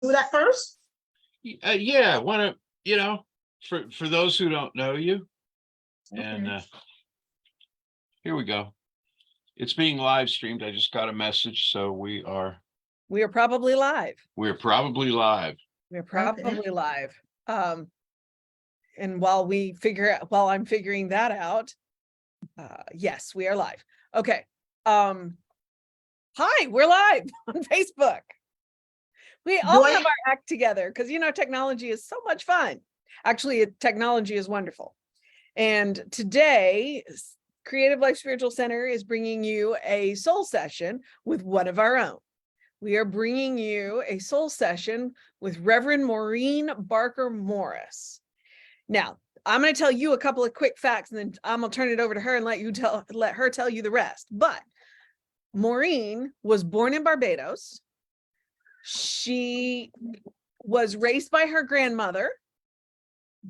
that first? Yeah, want to, for those who don't know you, and Okay. here we go. It's being live streamed. I just got a message, so We are probably live. we're probably live. We're probably live. And while I'm figuring that out, yes, we are live. Okay. Hi, we're live on Facebook. We all have our act together because, technology is so much fun. Actually, technology is wonderful. And today, Creative Life Spiritual Center is bringing you a soul session with one of our own. We are bringing you a soul session with Reverend Morene Barker Morris. Now, I'm going to tell you a couple of quick facts, and then I'm going to turn it over to her and let her tell you the rest. But Morene was born in Barbados. She was raised by her grandmother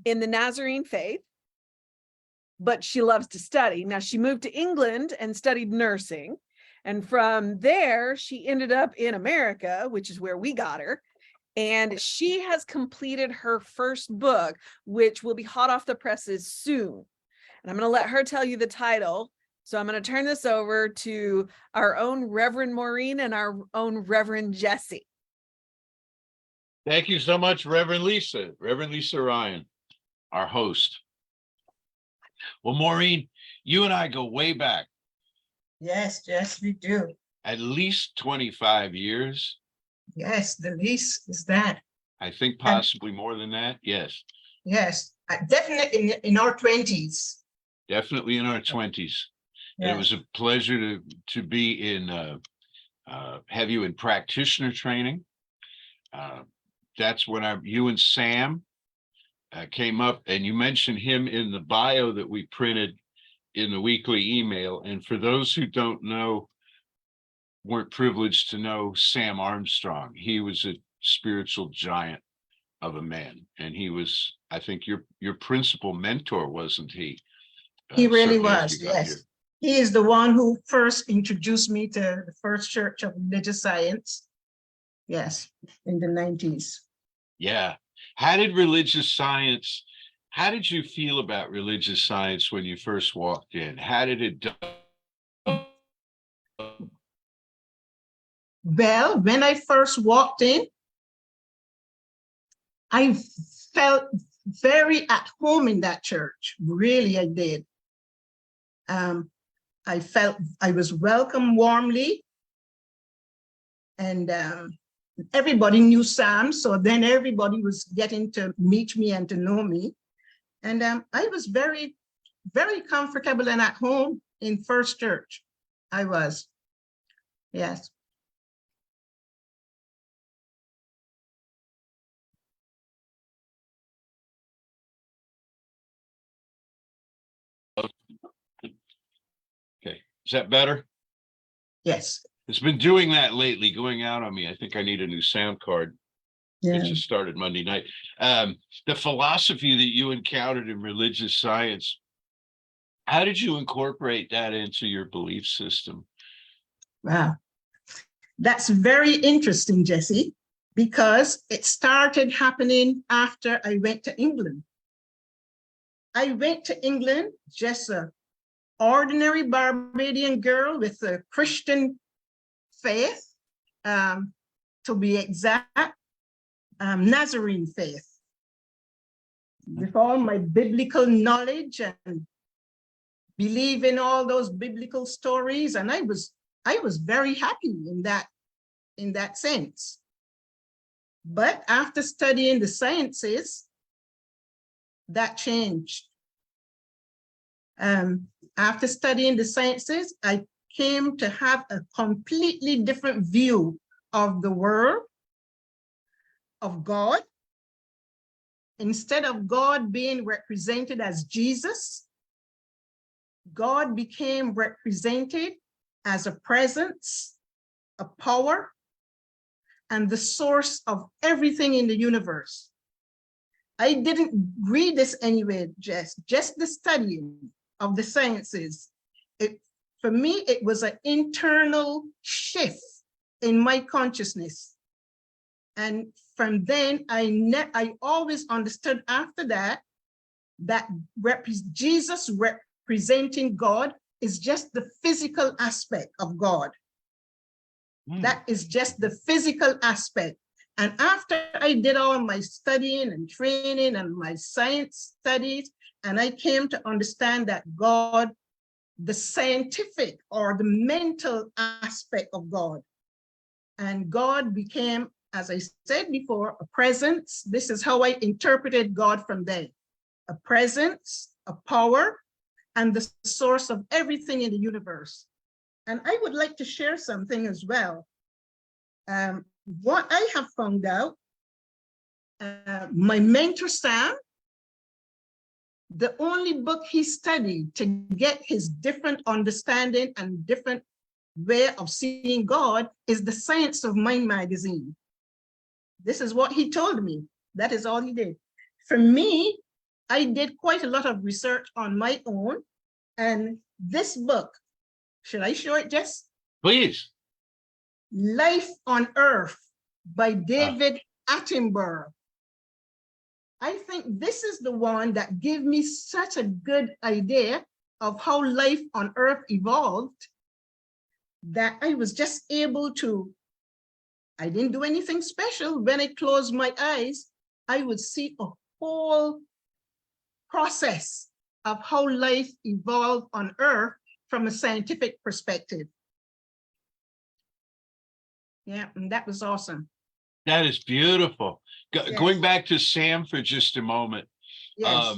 in the Nazarene faith, but she loves to study. Now, she moved to England and studied nursing. And from there, she ended up in America, which is where we got her. And she has completed her first book, which will be hot off the presses soon. And I'm going to let her tell you the title. So I'm going to turn this over to our own Reverend Morene and our own Reverend Jesse. Thank you so much, Reverend Lisa Ryan, our host. Well, Maureen, you and I go way back. Yes, we do. At least 25 years. Yes, the least is that. I think possibly more than that. Yes. Yes, definitely in our 20s. Definitely in our 20s. Yes. And it was a pleasure to be have you in practitioner training. That's when you and Sam came up, and you mentioned him in the bio that we printed in the weekly email. And for those who don't know, weren't privileged to know Sam Armstrong, he was a spiritual giant of a man, and he was, I think, your principal mentor, wasn't he? He really was. Yes, he is the one who first introduced me to the First Church of Religious Science. Yes, in the 90s. Yeah. How did you feel about religious science when you first walked in? How did it do? Well, when I first walked in, I felt very at home in that church. Really, I did. I felt I was welcomed warmly, and everybody knew Sam, so then everybody was getting to meet me and to know me. And I was very, very comfortable and at home in First Church. I was, yes. Okay, is that better? Yes. It's been doing that lately, going out on me. I think I need a new sound card. Yeah. It just started Monday night. The philosophy that you encountered in religious science, how did you incorporate that into your belief system? Wow. That's very interesting, Jesse, because it started happening after I went to England. I went to England, just an ordinary Barbadian girl with a Christian faith, to be exact, Nazarene faith. With all my biblical knowledge and believe in all those biblical stories, and I was very happy in that sense. But after studying the sciences, that changed. After studying the sciences, I came to have a completely different view of the world, of God. Instead of God being represented as Jesus, God became represented as a presence, a power, and the source of everything in the universe. I didn't read this anyway, just the studying of the sciences. For me, it was an internal shift in my consciousness. And from then, I always understood after that, that Jesus representing God is just the physical aspect of God. That is just the physical aspect. And after I did all my studying and training and my science studies, and I came to understand that God, the scientific or the mental aspect of God, and God became, as I said before, a presence. This is how I interpreted God from there. A presence, a power, and the source of everything in the universe. And I would like to share something as well. What I have found out, my mentor, Sam, the only book he studied to get his different understanding and different way of seeing God is the Science of Mind magazine. This is what he told me. That is all he did. For me, I did quite a lot of research on my own. And this book, should I show it, Jess? Please. Life on Earth by David Attenborough. I think this is the one that gave me such a good idea of how life on Earth evolved, that I was just able to, I didn't do anything special. When I closed my eyes, I would see a whole process of how life evolved on Earth from a scientific perspective. Yeah, and that was awesome. That is beautiful. Yes. Going back to Sam for just a moment. Yes.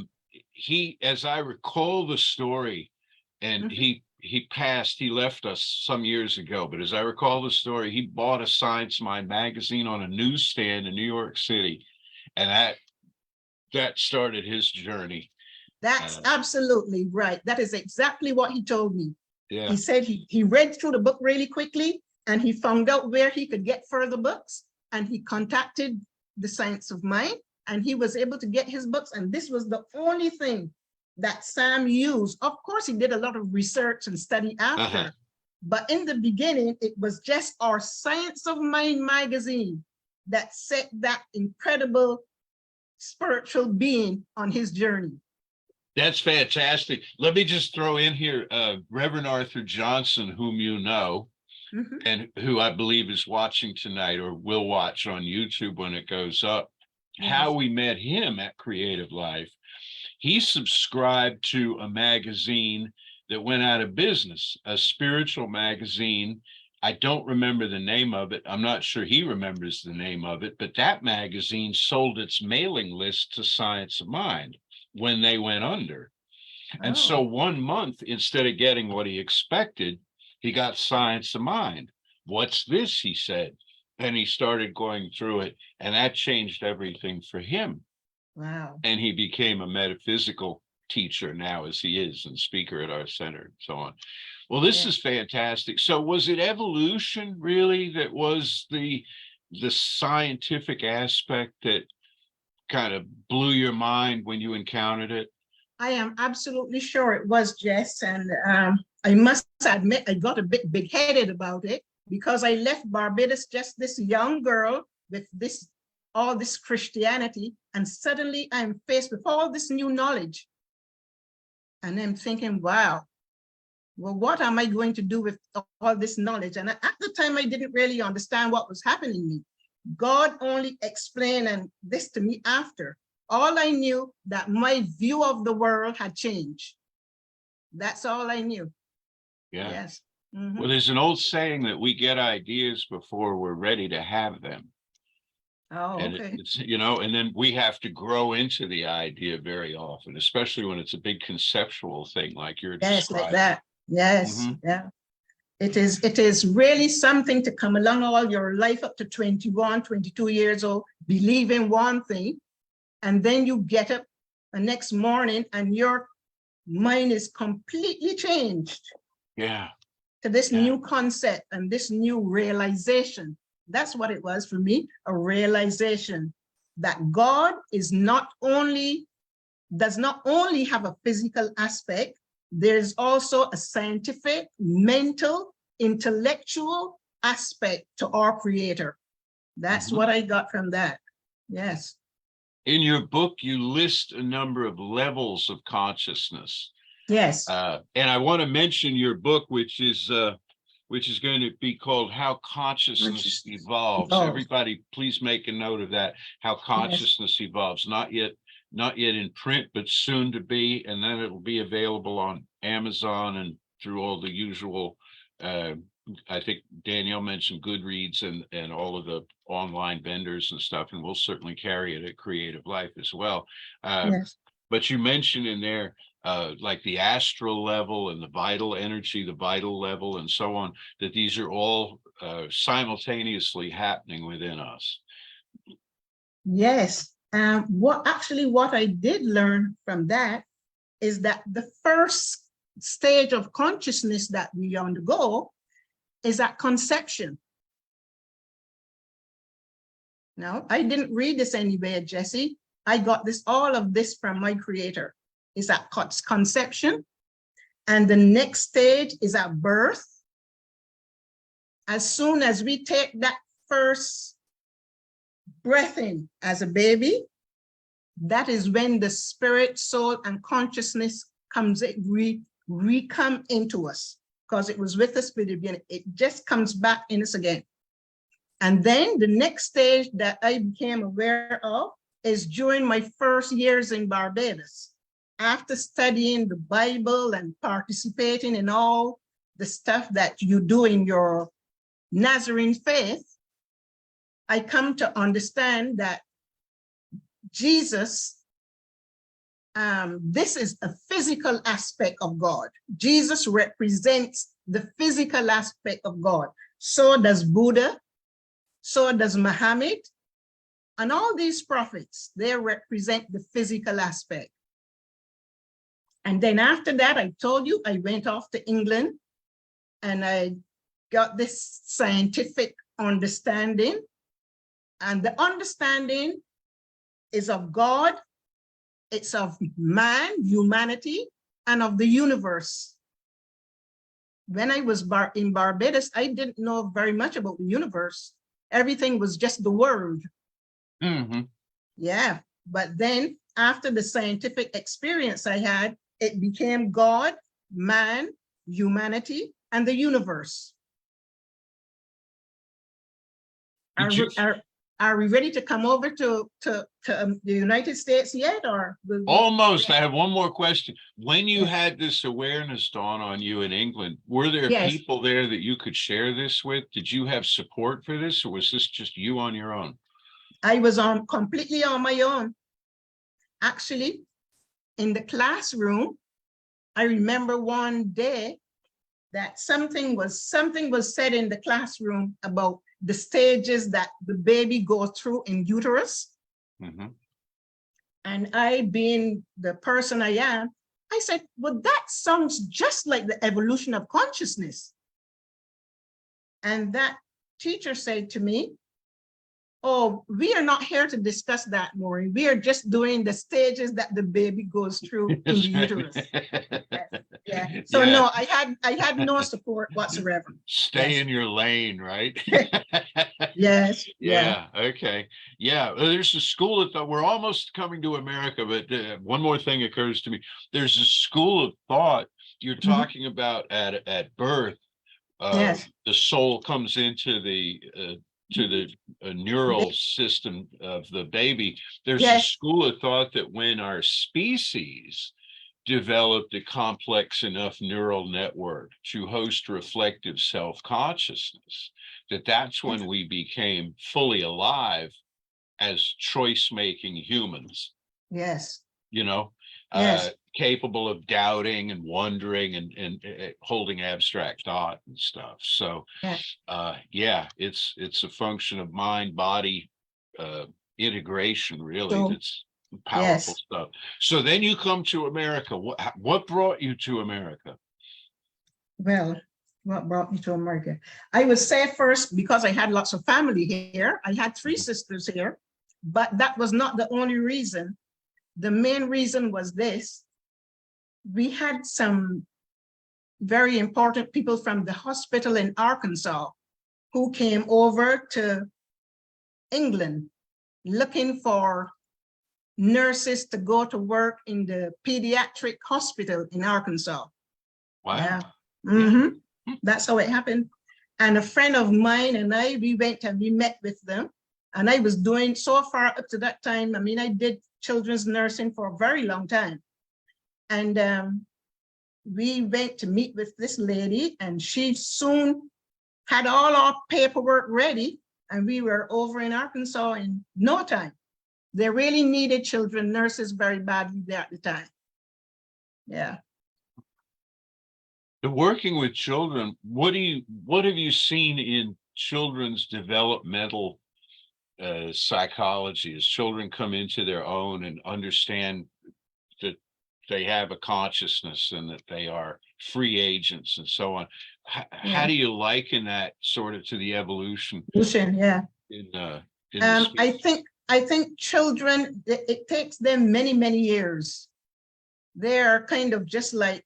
He, as I recall the story, and he passed, he left us some years ago, but as I recall the story, he bought a Science Mind magazine on a newsstand in New York City, and that started his journey. That's absolutely right. That is exactly what he told me. Yeah. He said he read through the book really quickly, and he found out where he could get further books, and he contacted the Science of Mind, and he was able to get his books. And this was the only thing that Sam used. Of course, he did a lot of research and study after, but in the beginning, it was just our Science of Mind magazine that set that incredible spiritual being on his journey. That's fantastic. Let me just throw in here, Reverend Arthur Johnson, whom you know, and who I believe is watching tonight or will watch on YouTube when it goes up. How we met him at Creative Life. He subscribed to a magazine that went out of business, a spiritual magazine. I don't remember the name of it. I'm not sure he remembers the name of it, but that magazine sold its mailing list to Science of Mind when they went under. And so 1 month, instead of getting what he expected, he got Science of Mind. What's this? He said. And he started going through it, and that changed everything for him. Wow. And he became a metaphysical teacher now, as he is, and speaker at our center and so on. Well, this is fantastic. So was it evolution really that was the scientific aspect that kind of blew your mind when you encountered it? I am absolutely sure it was, Jess. And I must admit, I got a bit big-headed about it, because I left Barbados just this young girl with all this Christianity, and suddenly I'm faced with all this new knowledge. And I'm thinking, wow, well, what am I going to do with all this knowledge? And at the time, I didn't really understand what was happening to me. God only explained this to me after. All I knew, that my view of the world had changed. That's all I knew. Yeah. Yes. Well, there's an old saying that we get ideas before we're ready to have them. Oh, and okay. it's, and then we have to grow into the idea very often, especially when it's a big conceptual thing like you're describing. Like that. Yes. Yeah. It is really something to come along all your life up to 21, 22 years old, believing one thing, and then you get up the next morning and your mind is completely changed. Yeah. To this new concept and this new realization. That's what it was for me, a realization that God is does not only have a physical aspect, there's also a scientific, mental, intellectual aspect to our Creator. That's what I got from that. Yes. In your book, you list a number of levels of consciousness. Yes. And I want to mention your book, which is going to be called How Consciousness Evolves. Everybody, please make a note of that. How Consciousness Evolves. Not yet in print, but soon to be. And then it'll be available on Amazon and through all the usual, I think Danielle mentioned Goodreads and all of the online vendors and stuff, and we'll certainly carry it at Creative Life as well. Yes. But you mentioned in there, like the astral level and the vital energy, the vital level, and so on, that these are all simultaneously happening within us. Yes. What I did learn from that is that the first stage of consciousness that we undergo is at conception. Now, I didn't read this anywhere, Jesse. I got all of this from my creator. It's at conception. And the next stage is at birth. As soon as we take that first breath in as a baby, that is when the spirit, soul, and consciousness comes in, come into us, because it was with us from the beginning. It just comes back in us again. And then the next stage that I became aware of is during my first years in Barbados. After studying the Bible and participating in all the stuff that you do in your Nazarene faith, I come to understand that Jesus, this is a physical aspect of God. Jesus represents the physical aspect of God. So does Buddha, so does Muhammad, and all these prophets, they represent the physical aspect. And then after that, I told you, I went off to England and I got this scientific understanding. And the understanding is of God, it's of man, humanity, and of the universe. When I was in Barbados, I didn't know very much about the universe. Everything was just the world. Mm-hmm. Yeah, but then after the scientific experience I had, it became God, man, humanity, and the universe. Are we ready to come over to the United States yet, or? Almost. I have one more question. When you had this awareness dawn on you in England, were there people there that you could share this with? Did you have support for this, or was this just you on your own? I was completely on my own. Actually, in the classroom, I remember one day that something was said in the classroom about the stages that the baby goes through in uterus. Mm-hmm. And I, being the person I am, I said, well, that sounds just like the evolution of consciousness. And that teacher said to me, oh, we are not here to discuss that, Maureen. We are just doing the stages that the baby goes through in the uterus. Yeah. So no, I had no support whatsoever. Stay in your lane, right? Yes. Yeah. Okay. Yeah. There's a school of thought. We're almost coming to America, but one more thing occurs to me. There's a school of thought you're talking about at birth. The soul comes into the neural system of the baby. There's a school of thought that when our species developed a complex enough neural network to host reflective self-consciousness, that's when we became fully alive as choice-making humans. Yes. You know, capable of doubting and wondering and holding abstract thought and stuff. So it's a function of mind body integration, really. That's powerful stuff. So then you come to America. What brought you to America? Well, what brought me to America? I would say first, because I had lots of family here. I had 3 sisters here, but that was not the only reason. The main reason was this. We had some very important people from the hospital in Arkansas who came over to England looking for nurses to go to work in the pediatric hospital in Arkansas. Wow. Yeah. Yeah. Mhm. That's how it happened. And a friend of mine and I, we went and we met with them. And I was doing so far up to that time. I mean, I did children's nursing for a very long time. And we went to meet with this lady, and she soon had all our paperwork ready. And we were over in Arkansas in no time. They really needed children nurses very badly there at the time. Yeah. The working with children, what have you seen in children's developmental psychology as children come into their own and understand that they have a consciousness and that they are free agents and so on? How do you liken that sort of to the evolution Yeah. in the I think children, it takes them many, many years. They're kind of just like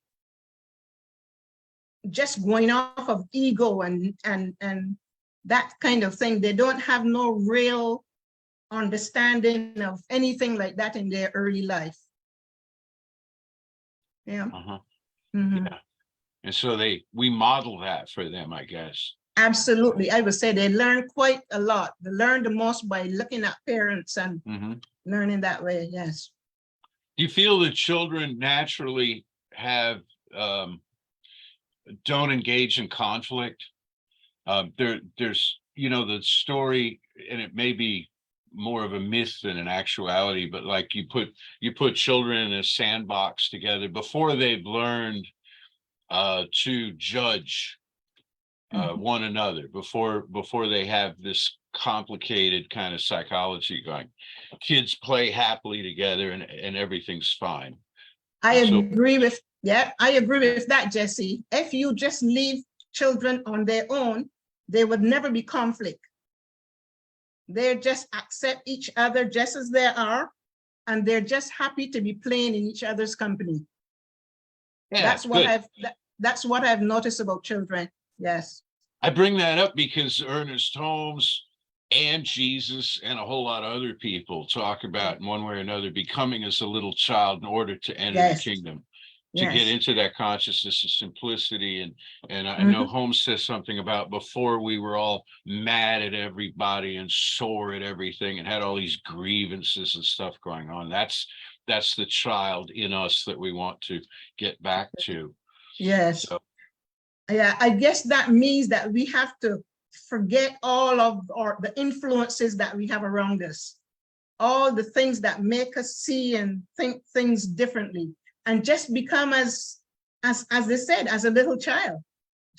just going off of ego and that kind of thing. They don't have no real understanding of anything like that in their early life. Yeah. Mhm. Yeah. And so we model that for them, I guess. Absolutely. I would say they learn quite a lot. They learn the most by looking at parents and learning that way. Yes. Do you feel that children naturally have don't engage in conflict? There's the story, and it may be more of a myth than an actuality, but like you put children in a sandbox together before they've learned to judge one another, before they have this complicated kind of psychology going. Kids play happily together and everything's fine. I agree with that, Jesse. If you just leave children on their own, there would never be conflict. They just accept each other just as they are, and they're just happy to be playing in each other's company. Yeah, that's what I've noticed about children. Yes. I bring that up because Ernest Holmes and Jesus and a whole lot of other people talk about in one way or another becoming as a little child in order to enter the kingdom, to get into that consciousness of simplicity. And I know Holmes says something about before we were all mad at everybody and sore at everything and had all these grievances and stuff going on. That's the child in us that we want to get back to. Yes. So, yeah, I guess that means that we have to forget all of the influences that we have around us, all the things that make us see and think things differently, and just become as they said, as a little child,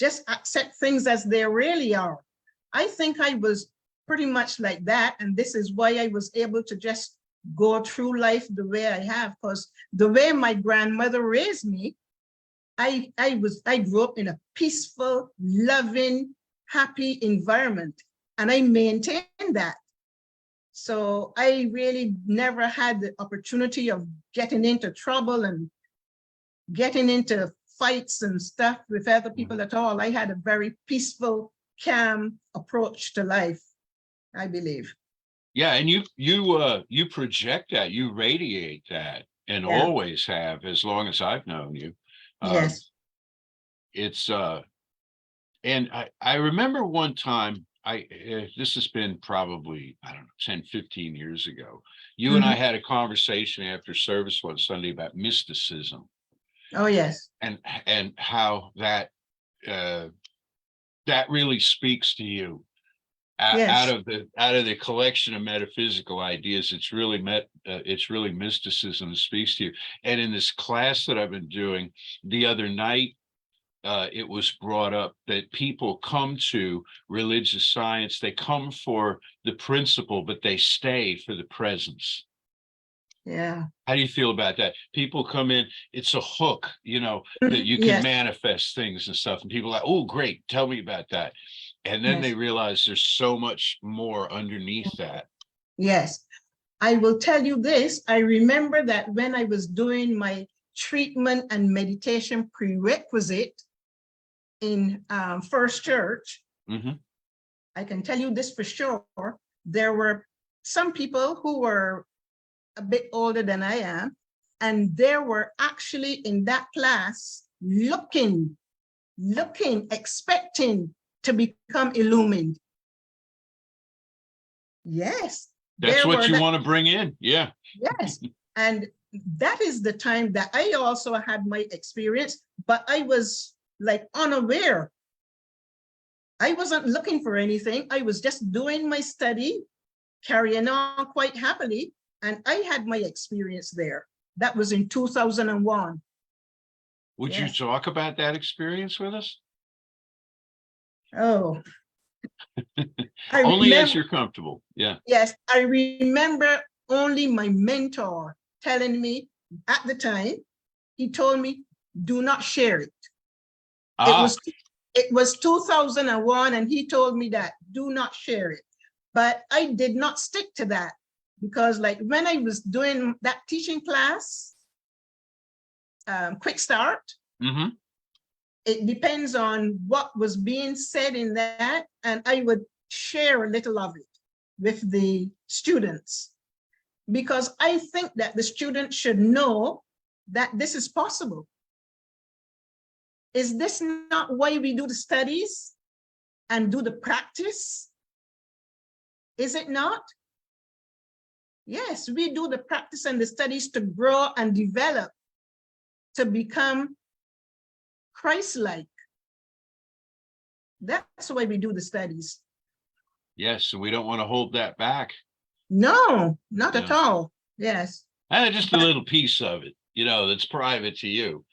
just accept things as they really are. I think I was pretty much like that, and this is why I was able to just go through life the way I have, because the way my grandmother raised me, I grew up in a peaceful, loving, happy environment, and I maintained that. So I really never had the opportunity of getting into trouble and getting into fights and stuff with other people at all. I had a very peaceful, calm approach to life, I believe. Yeah, and you project that, you radiate that, and always have as long as I've known you. Yes. It's and I remember one time, this has been probably, I don't know, 10, 15 years ago. You and I had a conversation after service one Sunday about mysticism. Oh, yes. And how that that really speaks to you. Out of the collection of metaphysical ideas, it's really mysticism that speaks to you. And in this class that I've been doing the other night, it was brought up that people come to religious science, they come for the principle, but they stay for the presence. Yeah. How do you feel about that? People come in, it's a hook, that you can manifest things and stuff. And people are like, oh, great, tell me about that. And then they realize there's so much more underneath that. Yes. I will tell you this. I remember that when I was doing my treatment and meditation prerequisite in First Church, I can tell you this for sure. There were some people who were a bit older than I am, and they were actually in that class looking, expecting to become illumined. Yes. That's there what were you that- want to bring in. Yeah. Yes. And that is the time that I also had my experience, but I was like unaware. I wasn't looking for anything. I was just doing my study, carrying on quite happily. And I had my experience there. That was in 2001. Would Yes. you talk about that experience with us? Oh. I Only as remember, you're comfortable. Yeah. yes, I remember only my mentor telling me at the time, he told me, do not share it. Ah, It was 2001, and he told me that do not share it. But I did not stick to that, because like when I was doing that teaching class, quick start, mm-hmm. it depends on what was being said in that, and I would share a little of it with the students, because I think that the students should know that this is possible. Is this not why we do the studies and do the practice? Is it not? Yes, we do the practice and the studies to grow and develop, to become Christ-like. That's why we do the studies. Yes, and we don't want to hold that back. No, not Yeah. at all. Yes. Just a little piece of it, that's private to you.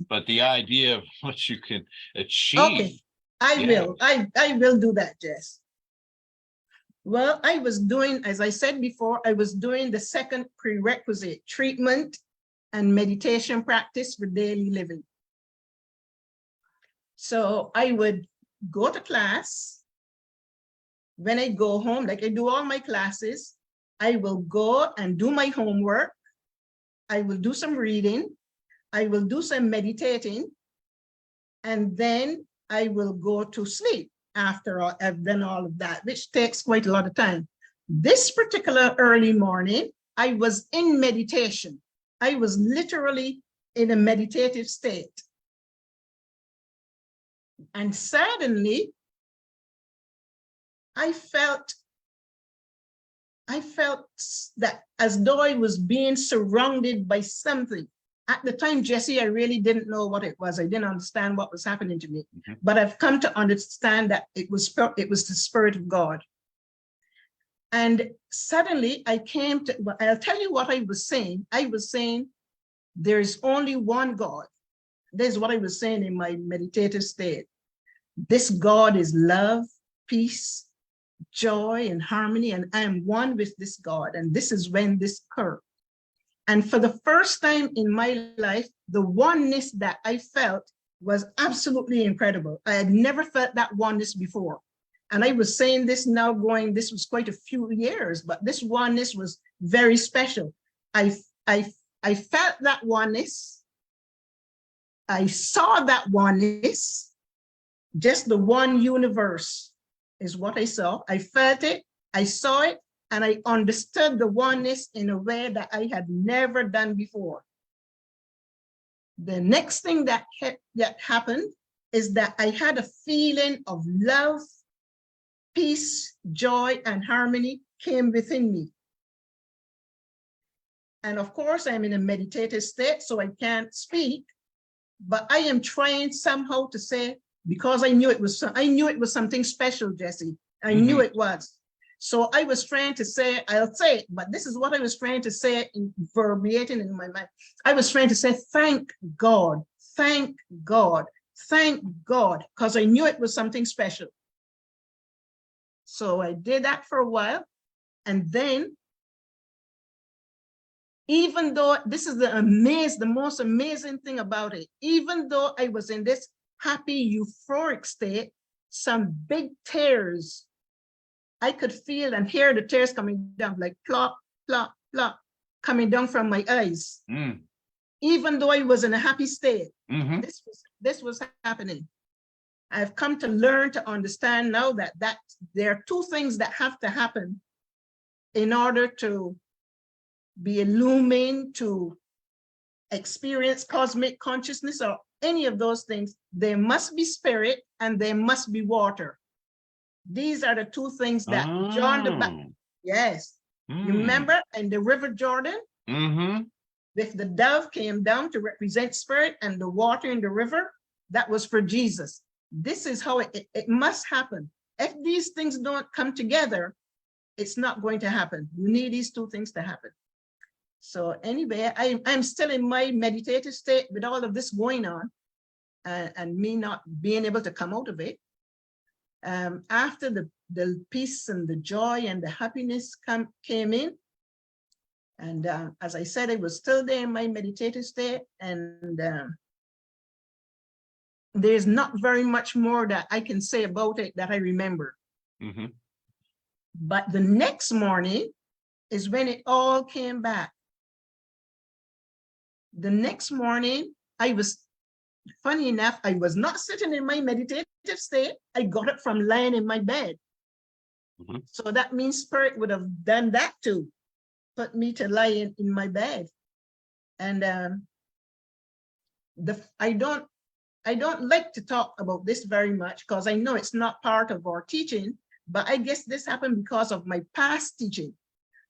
But the idea of what you can achieve. Okay, I Yeah. will. I will do that, Jess. Well, I was doing, as I said before, I was doing the second prerequisite, treatment and meditation practice for daily living. So I would go to class. When I go home, like I do all my classes, I will go and do my homework. I will do some reading. I will do some meditating. And then I will go to sleep after I've done all of that, which takes quite a lot of time. This particular early morning, I was in meditation. I was literally in a meditative state. And suddenly, I felt that as though I was being surrounded by something. At the time, Jesse, I really didn't know what it was. I didn't understand what was happening to me. Mm-hmm. But I've come to understand that it was the Spirit of God. And suddenly I came to, well, I'll tell you what I was saying. I was saying, there's only one God. This is what I was saying in my meditative state. This God is love, peace, joy, and harmony, and I am one with this God. And this is when this occurred. And for the first time in my life, the oneness that I felt was absolutely incredible. I had never felt that oneness before. And I was saying this now going, this was quite a few years, but this oneness was very special. I felt that oneness. I saw that oneness. Just the one universe is what I saw. I felt it, I saw it, and I understood the oneness in a way that I had never done before. The next thing that happened is that I had a feeling of love, peace, joy, and harmony came within me. And of course, I'm in a meditative state, so I can't speak, but I am trying somehow to say, because I knew it was something special, Jesse. I knew it was. So I was trying to say, I'll say it, but this is what I was trying to say, in verbatim in my mind. I was trying to say, thank God, thank God, thank God, because I knew it was something special. So I did that for a while. And then, even though this is the most amazing thing about it, even though I was in this happy, euphoric state, some big tears, I could feel and hear the tears coming down, like plop, plop, plop, coming down from my eyes. Even though I was in a happy state, this was happening. I've come to learn to understand now that there are two things that have to happen in order to be illumined, to experience cosmic consciousness or any of those things, there must be spirit and there must be water. These are the two things that John the Baptist, yes. You remember in the River Jordan, if the dove came down to represent spirit and the water in the river, that was for Jesus. This is how it must happen. If these things don't come together, it's not going to happen. You need these two things to happen. So anyway, I'm still in my meditative state with all of this going on and me not being able to come out of it. After the peace and the joy and the happiness came in, and as I said, I was still there in my meditative state, and there's not very much more that I can say about it that I remember. But the next morning is when it all came back. The next morning, funny enough, I was not sitting in my meditative state. I got it from lying in my bed. So that means spirit would have done that too, put me to lie in my bed. And I don't like to talk about this very much because I know it's not part of our teaching, but I guess this happened because of my past teaching.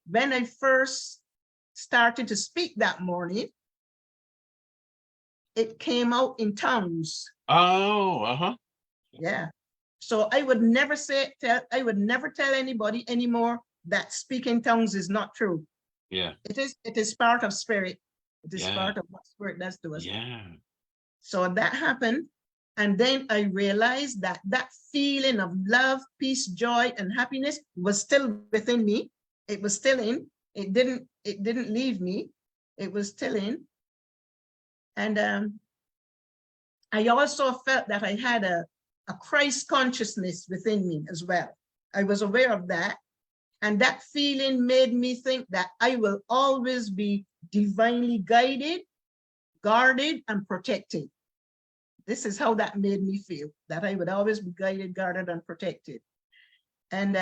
When I first started to speak that morning, it came out in tongues. Oh, Yeah. So I would never tell anybody anymore that speaking tongues is not true. Yeah. It is part of spirit. It is part of what spirit does to us. Yeah. So that happened. And then I realized that that feeling of love, peace, joy, and happiness was still within me. It was still in. It didn't leave me. It was still in. And I also felt that I had a Christ consciousness within me as well. I was aware of that. And that feeling made me think that I will always be divinely guided, guarded, and protected. This is how that made me feel, that I would always be guided, guarded, and protected. And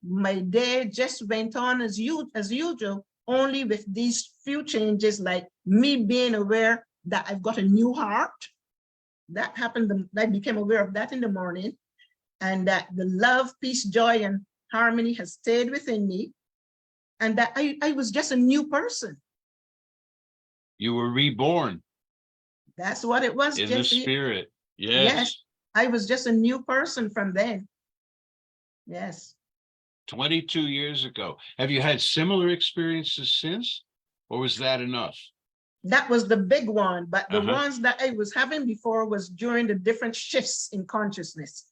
my day just went on as usual, only with these few changes, like me being aware that I've got a new heart. That happened, I became aware of that in the morning, and that the love, peace, joy, and harmony has stayed within me, and that I was just a new person. You were reborn. That's what it was, in Jesse. the spirit. Yes. I was just a new person from then. Yes. 22 years ago. Have you had similar experiences since, or was that enough? That was the big one, but the ones that I was having before was during the different shifts in consciousness.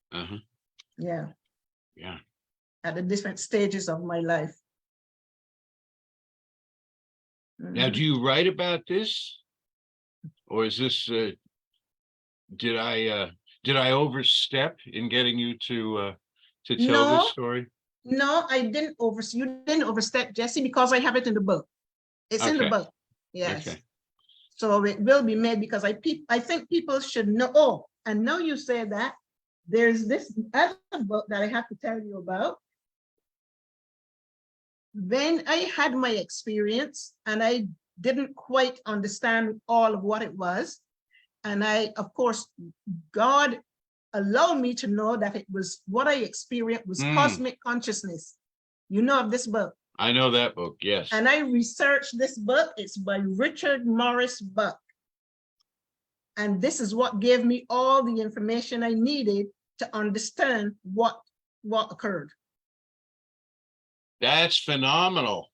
Yeah. Yeah. At the different stages of my life. Now, do you write about this, or is this? Did I overstep in getting you to tell this story? No, I didn't you didn't overstep, Jesse, because I have it in the book. It's in the book. Yes. Okay. So it will be made, because I think people should know. Oh, and now you say that, there's this other book that I have to tell you about. When I had my experience and I didn't quite understand all of what it was, and of course, God allowed me to know that it was what I experienced was cosmic consciousness. You know of this book? I know that book, yes. And I researched this book. It's by Richard Morris Buck. And this is what gave me all the information I needed to understand what occurred. That's phenomenal.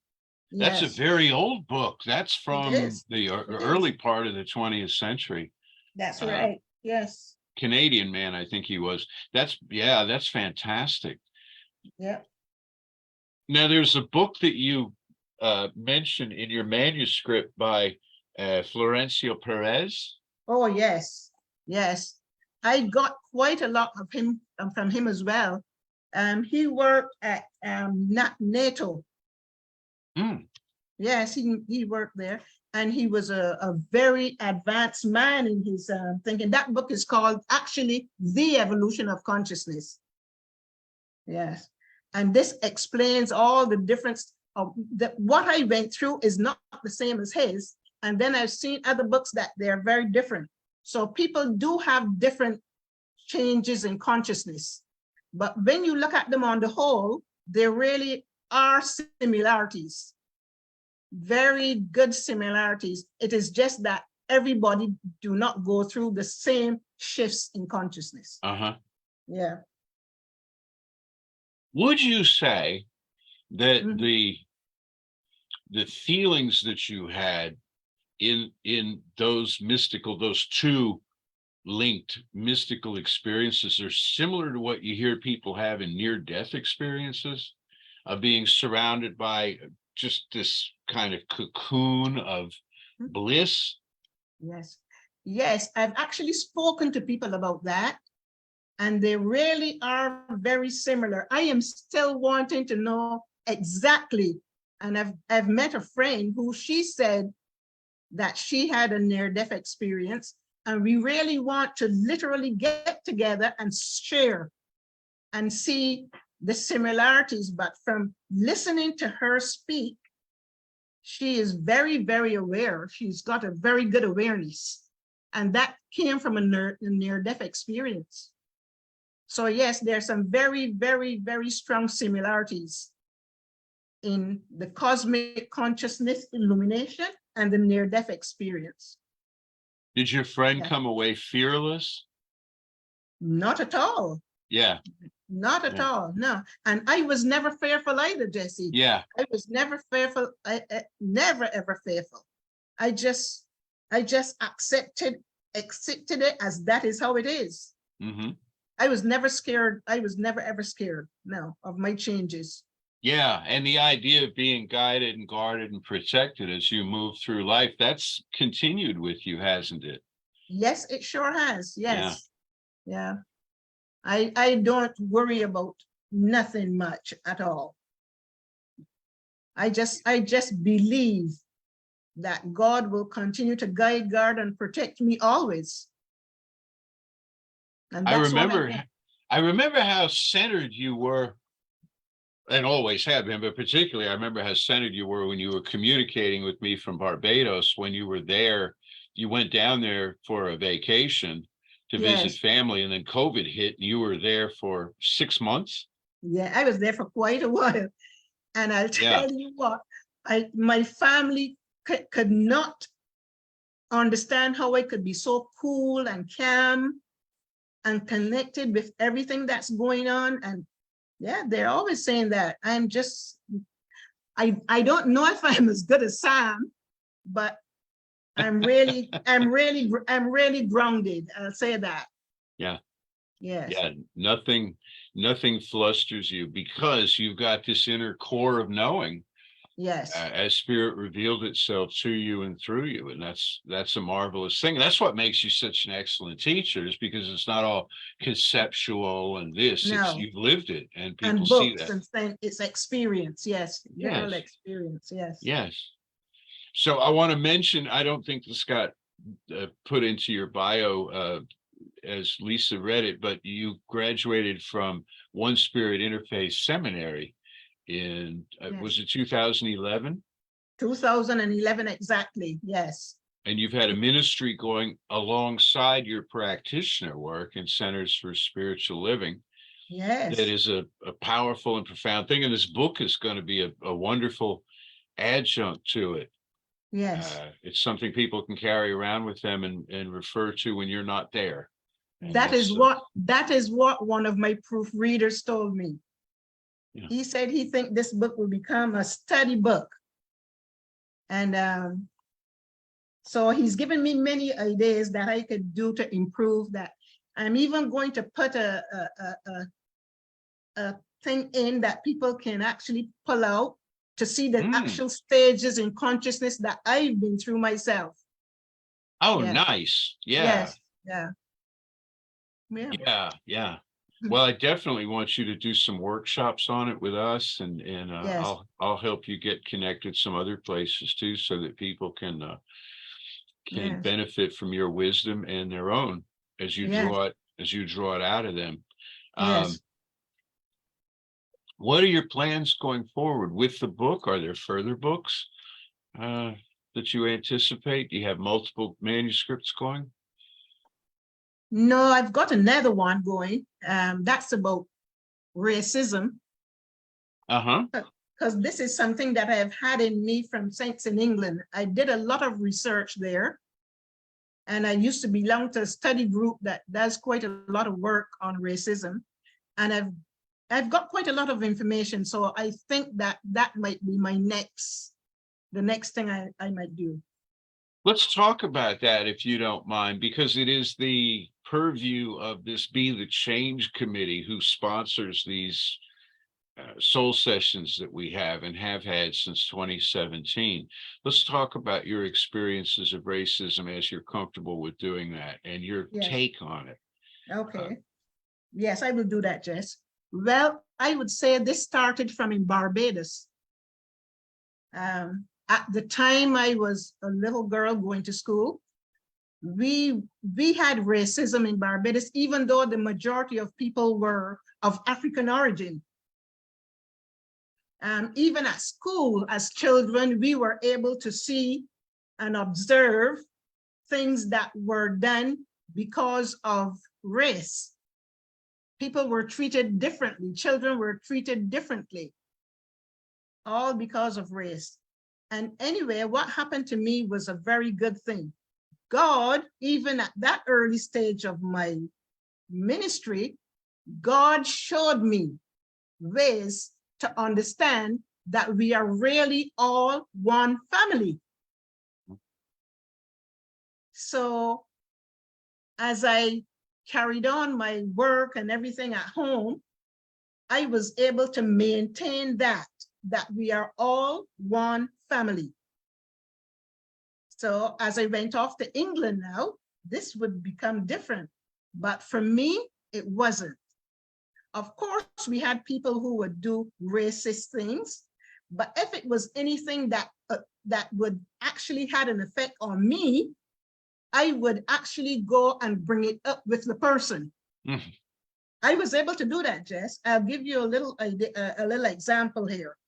Yes. That's a very old book. That's from the early part of the 20th century. That's right. Yes. Canadian man, I think he was. That's fantastic. Yeah. Now, there's a book that you mentioned in your manuscript by Florencio Perez. Oh, yes. Yes. I got quite a lot of him from him as well. He worked at NATO. Yes, he worked there, and he was a very advanced man in his thinking. That book is called actually The Evolution of Consciousness. Yes, and this explains all the different what I went through is not the same as his. And then I've seen other books that they're very different. So people do have different changes in consciousness. But when you look at them on the whole, there really are similarities, very good similarities. It is just that everybody do not go through the same shifts in consciousness. Yeah. Would you say that Mhm. the feelings that you had in those two linked mystical experiences are similar to what you hear people have in near-death experiences, of being surrounded by just this kind of cocoon of bliss? Yes. Yes, I've actually spoken to people about that, and they really are very similar. I am still wanting to know exactly, and I've met a friend who she said that she had a near-death experience, and we really want to literally get together and share and see the similarities. But from listening to her speak, she is very, very aware. She's got a very good awareness, and that came from a near-death experience. So yes, there are some very, very, very strong similarities in the cosmic consciousness illumination and the near-death experience. Did your friend Yeah. come away fearless? Not at all. Yeah. Not at Yeah. all, no. And I was never fearful either, Jesse. Yeah. I was never fearful. I never ever fearful. I just accepted it as that is how it is. I was never scared. I was never ever scared, no, of my changes. Yeah, and the idea of being guided and guarded and protected as you move through life, that's continued with you, hasn't it? Yes, it sure has. Yes. Yeah. I don't worry about nothing much at all. I just believe that God will continue to guide, guard, and protect me always. And I that's what remember how centered you were, and always have been, but particularly I remember how centered you were when you were communicating with me from Barbados. When you were there, you went down there for a vacation to visit Yes. family, and then COVID hit, and you were there for 6 months. Yeah, I was there for quite a while. And I'll Yeah. tell you what, my family could not understand how I could be so cool and calm and connected with everything that's going on. And yeah, they're always saying that I'm just, I don't know if I'm as good as Sam, but I'm really grounded. I'll say that. Yeah. Yes. Yeah. Nothing flusters you because you've got this inner core of knowing. Yes. As spirit revealed itself to you and through you. And that's a marvelous thing. That's what makes you such an excellent teacher, is because it's not all conceptual and this, No. it's you've lived it and people And see books that. and things, it's experience. Yes. Literal Yes. experience. Yes. Yes. So I want to mention, I don't think this got put into your bio as Lisa read it, but you graduated from One Spirit Interfaith Seminary in, was it 2011? 2011, exactly. Yes. And you've had a ministry going alongside your practitioner work in Centers for Spiritual Living. Yes. That is a powerful and profound thing. And this book is going to be a wonderful adjunct to it. Yes. It's something people can carry around with them and refer to when you're not there. And that is what one of my proofreaders told me. Yeah. He said he think this book will become a study book. And so he's given me many ideas that I could do to improve that. I'm even going to put a thing in that people can actually pull out to see the actual stages in consciousness that I've been through myself. Oh, yeah. Nice. Yeah. Yes. Yeah. Yeah. Yeah. Well, I definitely want you to do some workshops on it with us, and yes. I'll help you get connected some other places too, so that people can yes. benefit from your wisdom and their own as you yes. draw it out of them. Yes. What are your plans going forward with the book? Are there further books that you anticipate? Do you have multiple manuscripts going? No, I've got another one going. That's about racism, Uh-huh. because this is something that I have had in me from Saints in England. I did a lot of research there, and I used to belong to a study group that does quite a lot of work on racism, and I've got quite a lot of information. So I think that that might be the next thing I might do. Let's talk about that if you don't mind, because it is the purview of this Be the Change Committee who sponsors these soul sessions that we have and have had since 2017. Let's talk about your experiences of racism as you're comfortable with doing that and your Yes. take on it. Okay. Yes, I will do that, Jess. Well, I would say this started from in Barbados. At the time I was a little girl going to school, we had racism in Barbados, even though the majority of people were of African origin. Even at school, as children, we were able to see and observe things that were done because of race. People were treated differently. Children were treated differently, all because of race. And anyway, what happened to me was a very good thing. God, even at that early stage of my ministry, God showed me ways to understand that we are really all one family. So as I carried on my work and everything at home, I was able to maintain that we are all one family. So as I went off to England now, this would become different. But for me, it wasn't. Of course, we had people who would do racist things, but if it was anything that would actually had an effect on me, I would actually go and bring it up with the person. Mm-hmm. I was able to do that, Jess. I'll give you a little example here.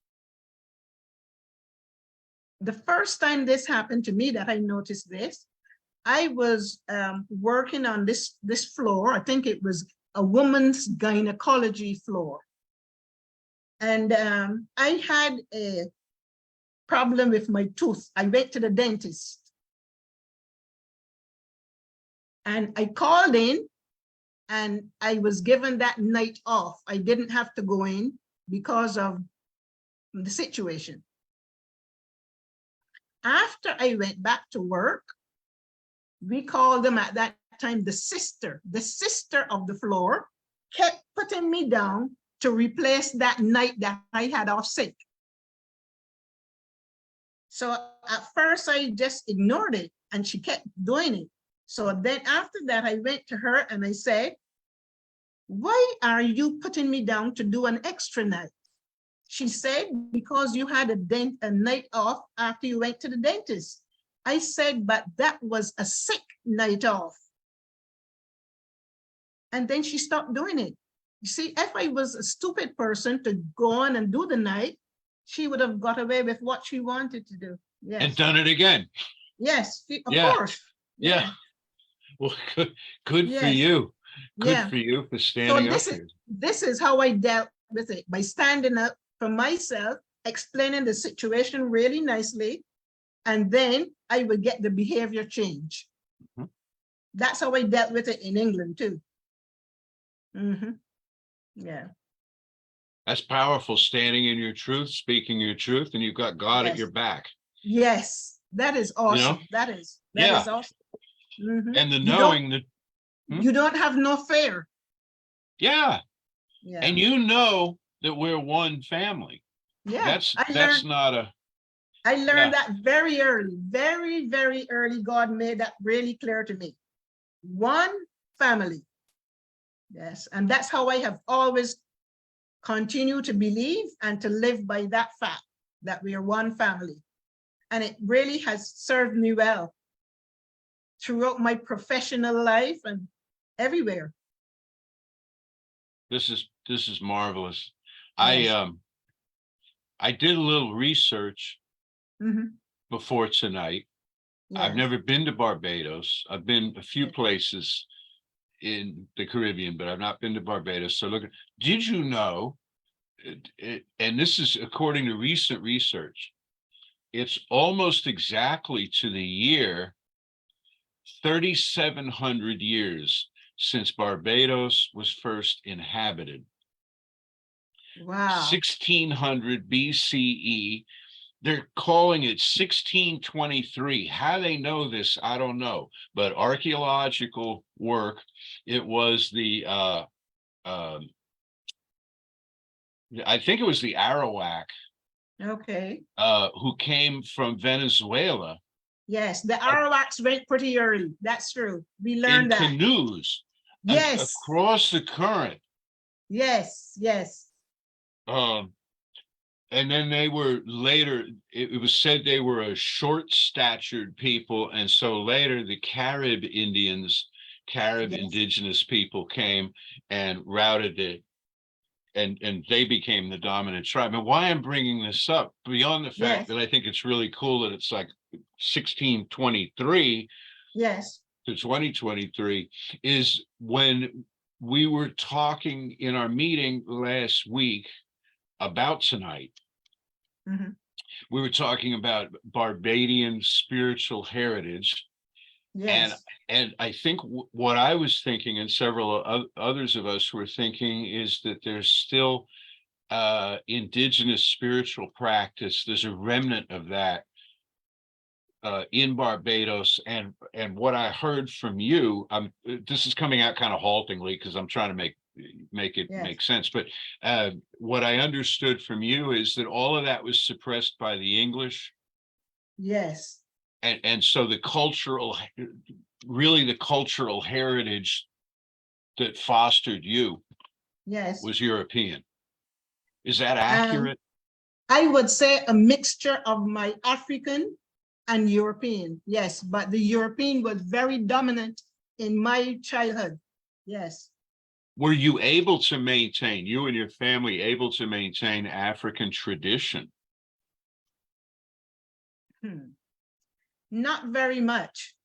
The first time this happened to me that I noticed this, I was working on this floor. I think it was a woman's gynecology floor. And I had a problem with my tooth. I went to the dentist. And I called in and I was given that night off. I didn't have to go in because of the situation. After I went back to work, we called them at that time the sister of the floor, kept putting me down to replace that night that I had off sick. So at first I just ignored it and she kept doing it. So then after that, I went to her and I said, why are you putting me down to do an extra night? She said, because you had a night off after you went to the dentist. I said, but that was a sick night off. And then she stopped doing it. You see, if I was a stupid person to go on and do the night, she would have got away with what she wanted to do. Yes. And done it again. Yes, of course. Yeah. Well, good for you. Good for you for standing up here. This is how I dealt with it, by standing up for myself, explaining the situation really nicely, and then I would get the behavior change. Mm-hmm. That's how I dealt with it in England too. Mm-hmm. Yeah. That's powerful, standing in your truth, speaking your truth, and you've got God at your back. Yes, that is awesome. You know? That is awesome. Mm-hmm. And the knowing that you don't have no fear. Yeah. And you know that we're one family. Yeah. I learned that very early, very, very early. God made that really clear to me. One family. Yes. And that's how I have always continued to believe and to live by that fact, that we are one family. And it really has served me well throughout my professional life and everywhere. This is marvelous. Yes. I did a little research Mhm. before tonight. I've Yes. never been to Barbados. I've been a few Yes. places in the Caribbean, but I've not been to Barbados. So look, did you know, and this is according to recent research, it's almost exactly to the year 3,700 years since Barbados was first inhabited. Wow. 1600 BCE. They're calling it 1623. How they know this, I don't know. But archaeological work, it was the I think it was the Arawak Okay. who came from Venezuela Yes, the a- Arawaks went pretty early. That's true. We in learned that. canoes Yes. across the current. Yes. Yes. Um, and then they were later, it was said they were a short-statured people, and so later the Carib Indians, Carib Yes. indigenous people came and routed it, and they became the dominant tribe. And why I'm bringing this up, beyond the fact Yes. that I think it's really cool that it's like 1623 Yes. to 2023, is when we were talking in our meeting last week about tonight. Mhm. We were talking about Barbadian spiritual heritage, and Yes. I think what I was thinking, and several others of us were thinking, is that there's still indigenous spiritual practice. There's a remnant of that in Barbados, and what I heard from you, this is coming out kind of haltingly because I'm trying to make it Yes. make sense, but what I understood from you is that all of that was suppressed by the English, Yes. and so really the cultural heritage that fostered you Yes. was European. Is that Um, accurate? I would say a mixture of my African and European. Yes, but the European was very dominant in my childhood. Yes. Were you able to maintain, you and your family able to maintain African tradition? Not very much.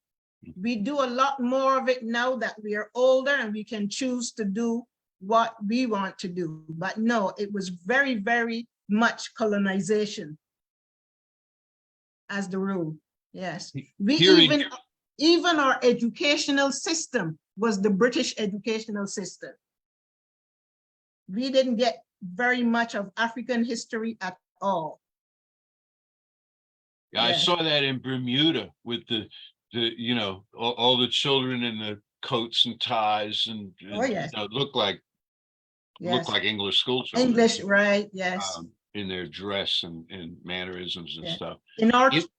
We do a lot more of it now that we are older and we can choose to do what we want to do. But no, it was very, very much colonization as the rule. Yes. We Here in even our educational system was the British educational system. We didn't get very much of African history at all. I Yes. saw that in Bermuda with the all the children in the coats and ties, and Oh, yes. look like Yes. English school children, English, right? Yes. in their dress and mannerisms and Yeah. stuff. In our It-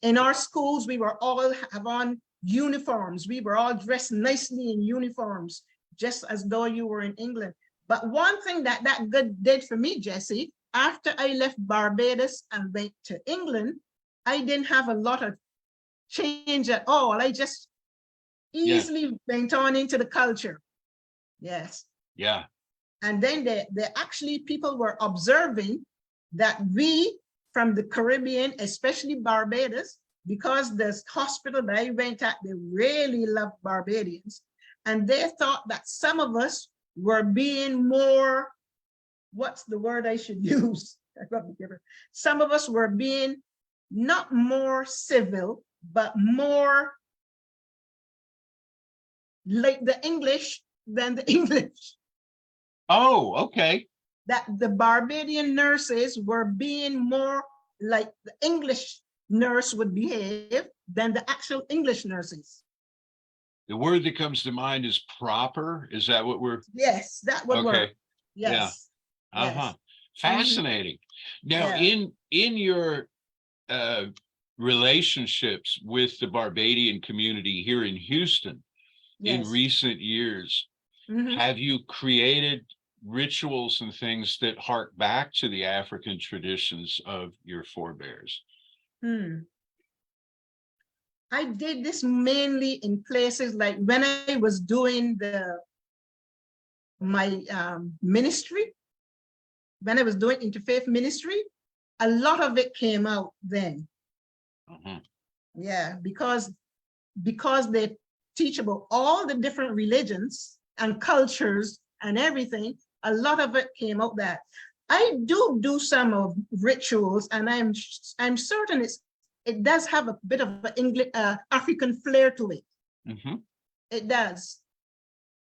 in our schools, we were all have on uniforms. We were all dressed nicely in uniforms, just as though you were in England. But one thing that good did for me, Jesse, after I left Barbados and went to England, I didn't have a lot of change at all. I just Yeah, easily went on into the culture. Yes. yeah. And then actually people were observing that we from the Caribbean, especially Barbados, because this hospital that I went at, they really loved Barbadians. And they thought that some of us were being more, what's the word I should use? Some of us were being not more civil, but more like the English than the English. Oh, okay. That the Barbadian nurses were being more like the English nurse would behave than the actual English nurses. The word that comes to mind is proper. Is that what we're? Yes, that would work. Okay. Yeah. Yes. Uh-huh. Yes. Fascinating. Now, Yeah. in your relationships with the Barbadian community here in Houston in Yes. recent years, Mhm. have you created rituals and things that hark back to the African traditions of your forebears? I did this mainly in places like when I was doing my ministry. when I was doing interfaith ministry, a lot of it came out then. Mhm. Yeah, because they teach about all the different religions and cultures and everything, a lot of it came out that I do some of rituals, and I'm certain it does have a bit of an English African flair to it. Mhm. It does.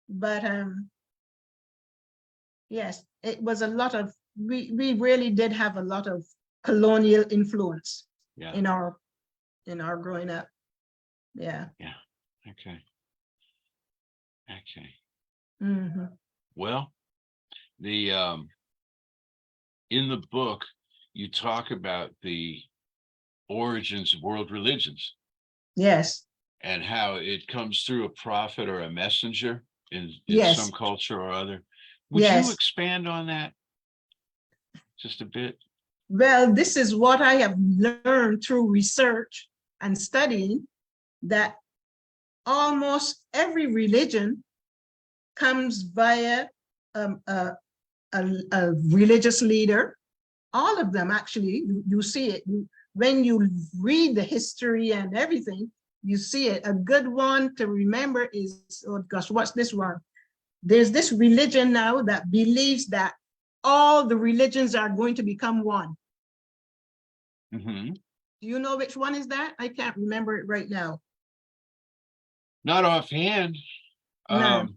But yes, it was a lot of, we really did have a lot of colonial influence Yeah. in our growing up. Yeah. Yeah. Okay. Okay. Mhm. Well, the in the book, you talk about the origins of world religions Yes. and how it comes through a prophet or a messenger in some Yes. culture or other. Would you Yes. expand on that just a bit? Well, this is what I have learned through research and studying, that almost every religion comes via a religious leader. All of them, actually, you see it. When you read the history and everything, you see it. A good one to remember is, oh gosh, what's this one? There's this religion now that believes that all the religions are going to become one. Mhm. Do you know which one is that? I can't remember it right now. Not offhand. No. Is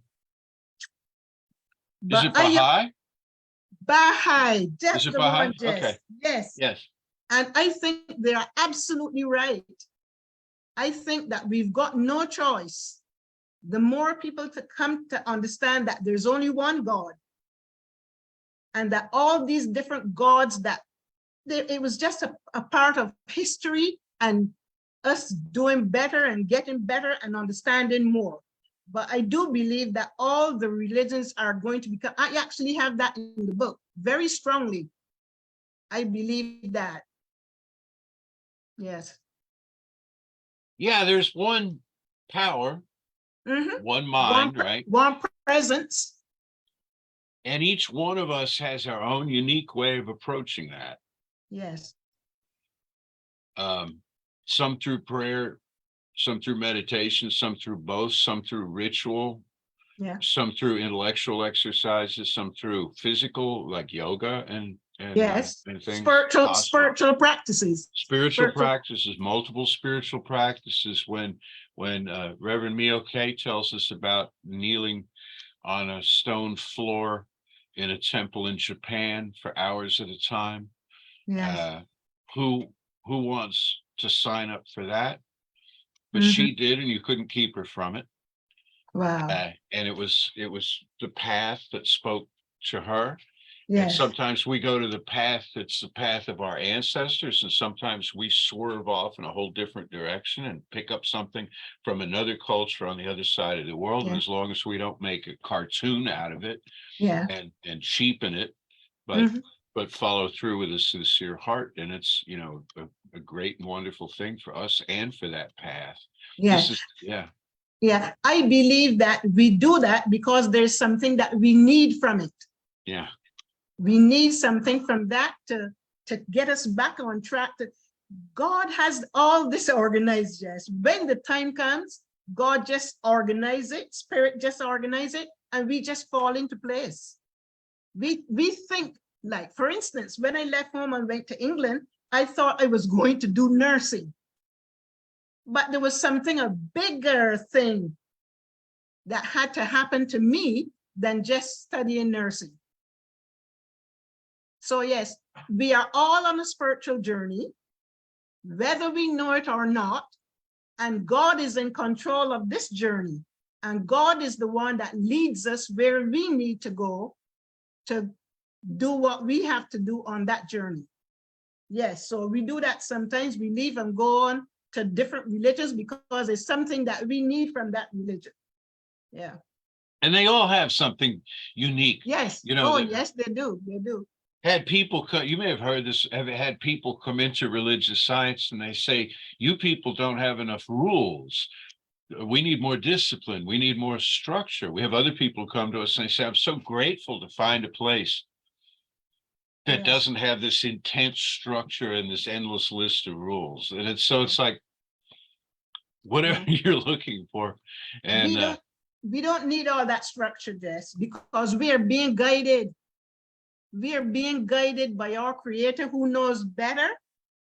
But it Baha'i? Baha'i, that's Is it the one, Baha'i? Jess. Okay. Yes. Yes. And I think they are absolutely right. I think that we've got no choice. The more people to come to understand that there's only one God, and that all these different gods, that it was just a part of history and us doing better and getting better and understanding more. But I do believe that all the religions are going to become, I actually have that in the book very strongly. I believe that. Yes. Yeah, there's one power, Mhm. one mind, right? One presence. And each one of us has our own unique way of approaching that. Yes. Um, some through prayer, some through meditation, some through both, some through ritual, Yeah. some through intellectual exercises, some through physical, like yoga Yes. and things. Spiritual practices. Spiritual practices, multiple spiritual practices. When Reverend Mio K tells us about kneeling on a stone floor in a temple in Japan for hours at a time. Yes. Uh, who wants to sign up for that? But Mhm. she did, and you couldn't keep her from it. Wow. And it was the path that spoke to her. And Yes. sometimes we go to the path that's the path of our ancestors, and sometimes we swerve off in a whole different direction and pick up something from another culture on the other side of the world. And Yeah. as long as we don't make a cartoon out of it Yeah. and cheapen it, but Mhm. follow through with a sincere heart, and it's a great and wonderful thing for us and for that path. Yeah. This is Yeah. I believe that we do that because there's something that we need from it. yeah. We need something from that to get us back on track. God has all this organized, yes. When the time comes, God just organize it, Spirit just organize it, and we just fall into place. We think, like, for instance, when I left home and went to England, I thought I was going to do nursing. But there was something, a bigger thing that had to happen to me than just studying nursing. So yes, we are all on a spiritual journey, whether we know it or not, and God is in control of this journey. And God is the one that leads us where we need to go to do what we have to do on that journey. Yes, so we do that sometimes. We leave and go on to different religions because it's something that we need from that religion. Yeah. And they all have something unique. Yes. Yes, they do. They do. Had people come, you may have heard this, have had people come into religious science and they say, you people don't have enough rules. We need more discipline. We need more structure. We have other people come to us and they say, I'm so grateful to find a place that Yes. doesn't have this intense structure and this endless list of rules. And it's like whatever you're looking for. And we don't need all that structure, Jess, because we are being guided. We are being guided by our creator who knows better,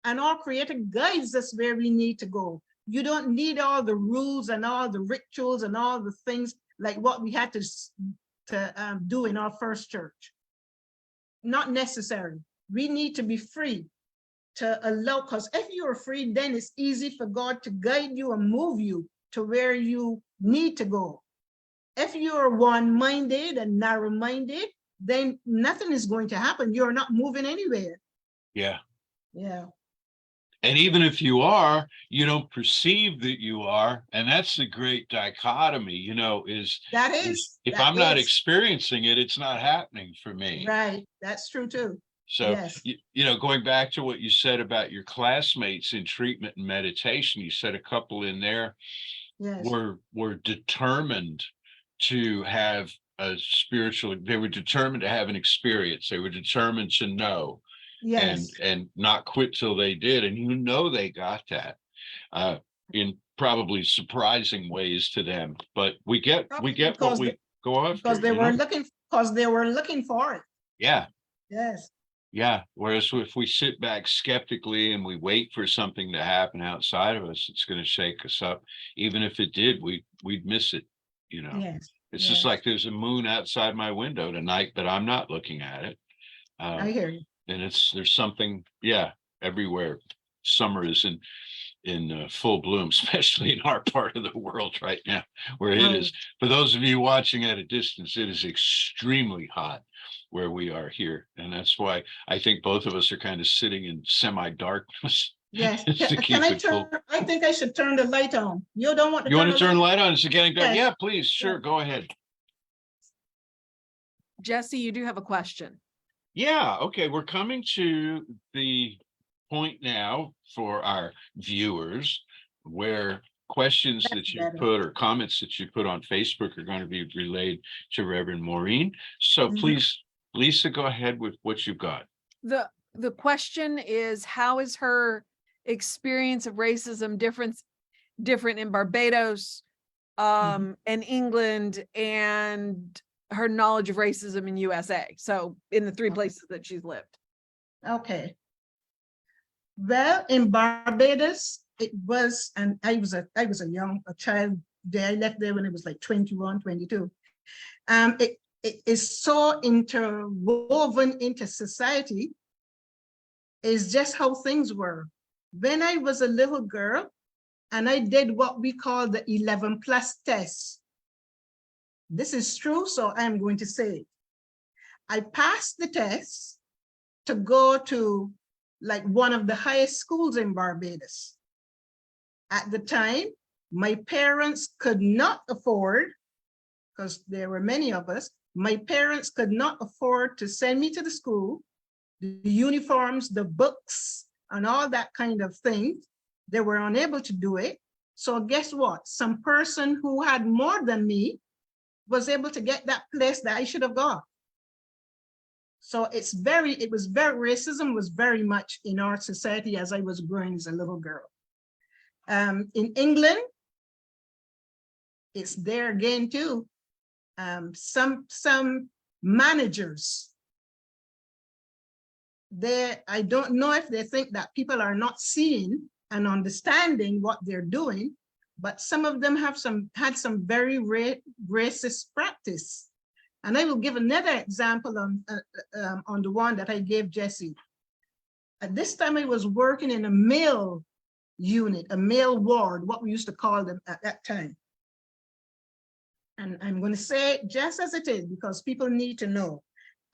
and our creator guides us where we need to go. You don't need all the rules and all the rituals and all the things like what we had to do in our first church. Not necessary. We need to be free to allow, because if you are free, then it's easy for God to guide you and move you to where you need to go. If you're one-minded and narrow-minded, then nothing is going to happen. You're not moving anywhere. yeah. Yeah. And even if you are, you don't perceive that you are. And that's the great dichotomy, you know, is if I'm not experiencing it, it's not happening for me. Right. That's true too. So, Yes. you know, going back to what you said about your classmates in treatment and meditation, you said a couple in there Yes. were determined to have a spiritual, they were determined to have an experience. They were determined to know. Yes. And not quit till they did. And you know they got that in probably surprising ways to them. But we get what we go after. Because they were looking for it. Yeah. Yes. Yeah. Whereas if we sit back skeptically and we wait for something to happen outside of us, it's going to shake us up. Even if it did, we'd miss it, you know. Yes. It's just like there's a moon outside my window tonight, but I'm not looking at it. I hear you. And there's something, everywhere. Summer is in full bloom, especially in our part of the world right now, where it is. For those of you watching at a distance, it is extremely hot where we are here. And that's why I think both of us are kind of sitting in semi-darkness. Yes. Can I turn? I think I should turn the light on. You don't want to. You want to turn the light on? It's getting dark. Yes. Yeah, please. Sure. Go ahead. Jesse, you do have a question. Yeah. Okay. We're coming to the point now for our viewers where questions that you put or comments that you put on Facebook are going to be relayed to Reverend Morene. So please, Lisa, go ahead with what you've got. The question is, how is her experience of racism different in Barbados, and England, and her knowledge of racism in USA? So in the 3 places that she's lived. Okay. Well, in Barbados, it was, and I was a child there. I left there when it was like 21, 22. It is so interwoven into society. It's just how things were. When I was a little girl, and I did what we call the 11+ test. This is true, so I'm going to say it. I passed the test to go to like one of the highest schools in Barbados. At the time, my parents could not afford, because there were many of us, my parents could not afford to send me to the school, the uniforms, the books, and all that kind of thing. They were unable to do it. So guess what? Some person who had more than me was able to get that place that I should have got. So racism was very much in our society as I was growing as a little girl. In England, it's there again too. Some managers, I don't know if they think that people are not seeing and understanding what they're doing, but some of them had some very racist practice. And I will give another example on the one that I gave Jesse. At this time, I was working in a male unit, a male ward, what we used to call them at that time. And I'm going to say it just as it is, because people need to know.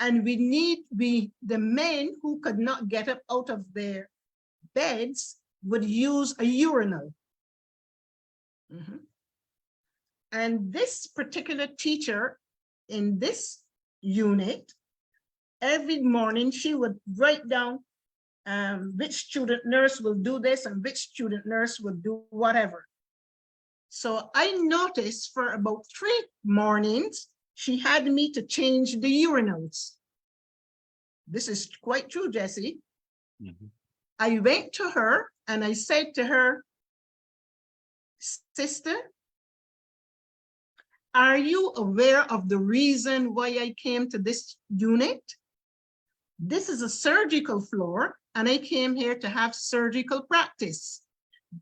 And the men who could not get up out of their beds would use a urinal. And this particular teacher in this unit, every morning she would write down which student nurse will do this and which student nurse will do whatever. So I noticed for about 3 mornings, she had me to change the urinals. This is quite true, Jesse. Mhm. I went to her and I said to her, sister, are you aware of the reason why I came to this unit? This is a surgical floor and I came here to have surgical practice.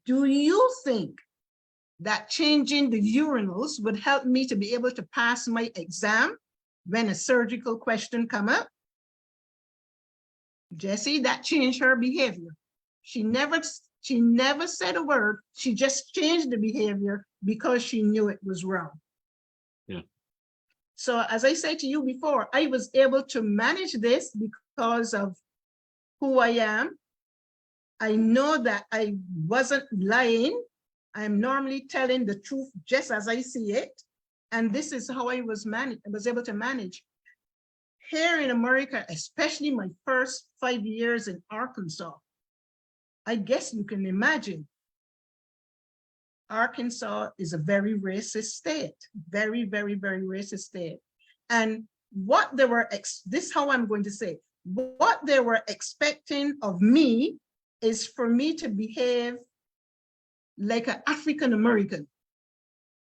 Do you think that changing the urinals would help me to be able to pass my exam when a surgical question come up? Jessie, that changed her behavior. She never said a word. She just changed the behavior because she knew it was wrong. Yeah. So as I said to you before, I was able to manage this because of who I am. I know that I wasn't lying. I'm normally telling the truth just as I see it. And this is how I was able to manage. Here in America, especially my first 5 years in Arkansas, I guess you can imagine, Arkansas is a very racist state, very, very, very racist state. And what they were, this is how I'm going to say, what they were expecting of me is for me to behave like an African American.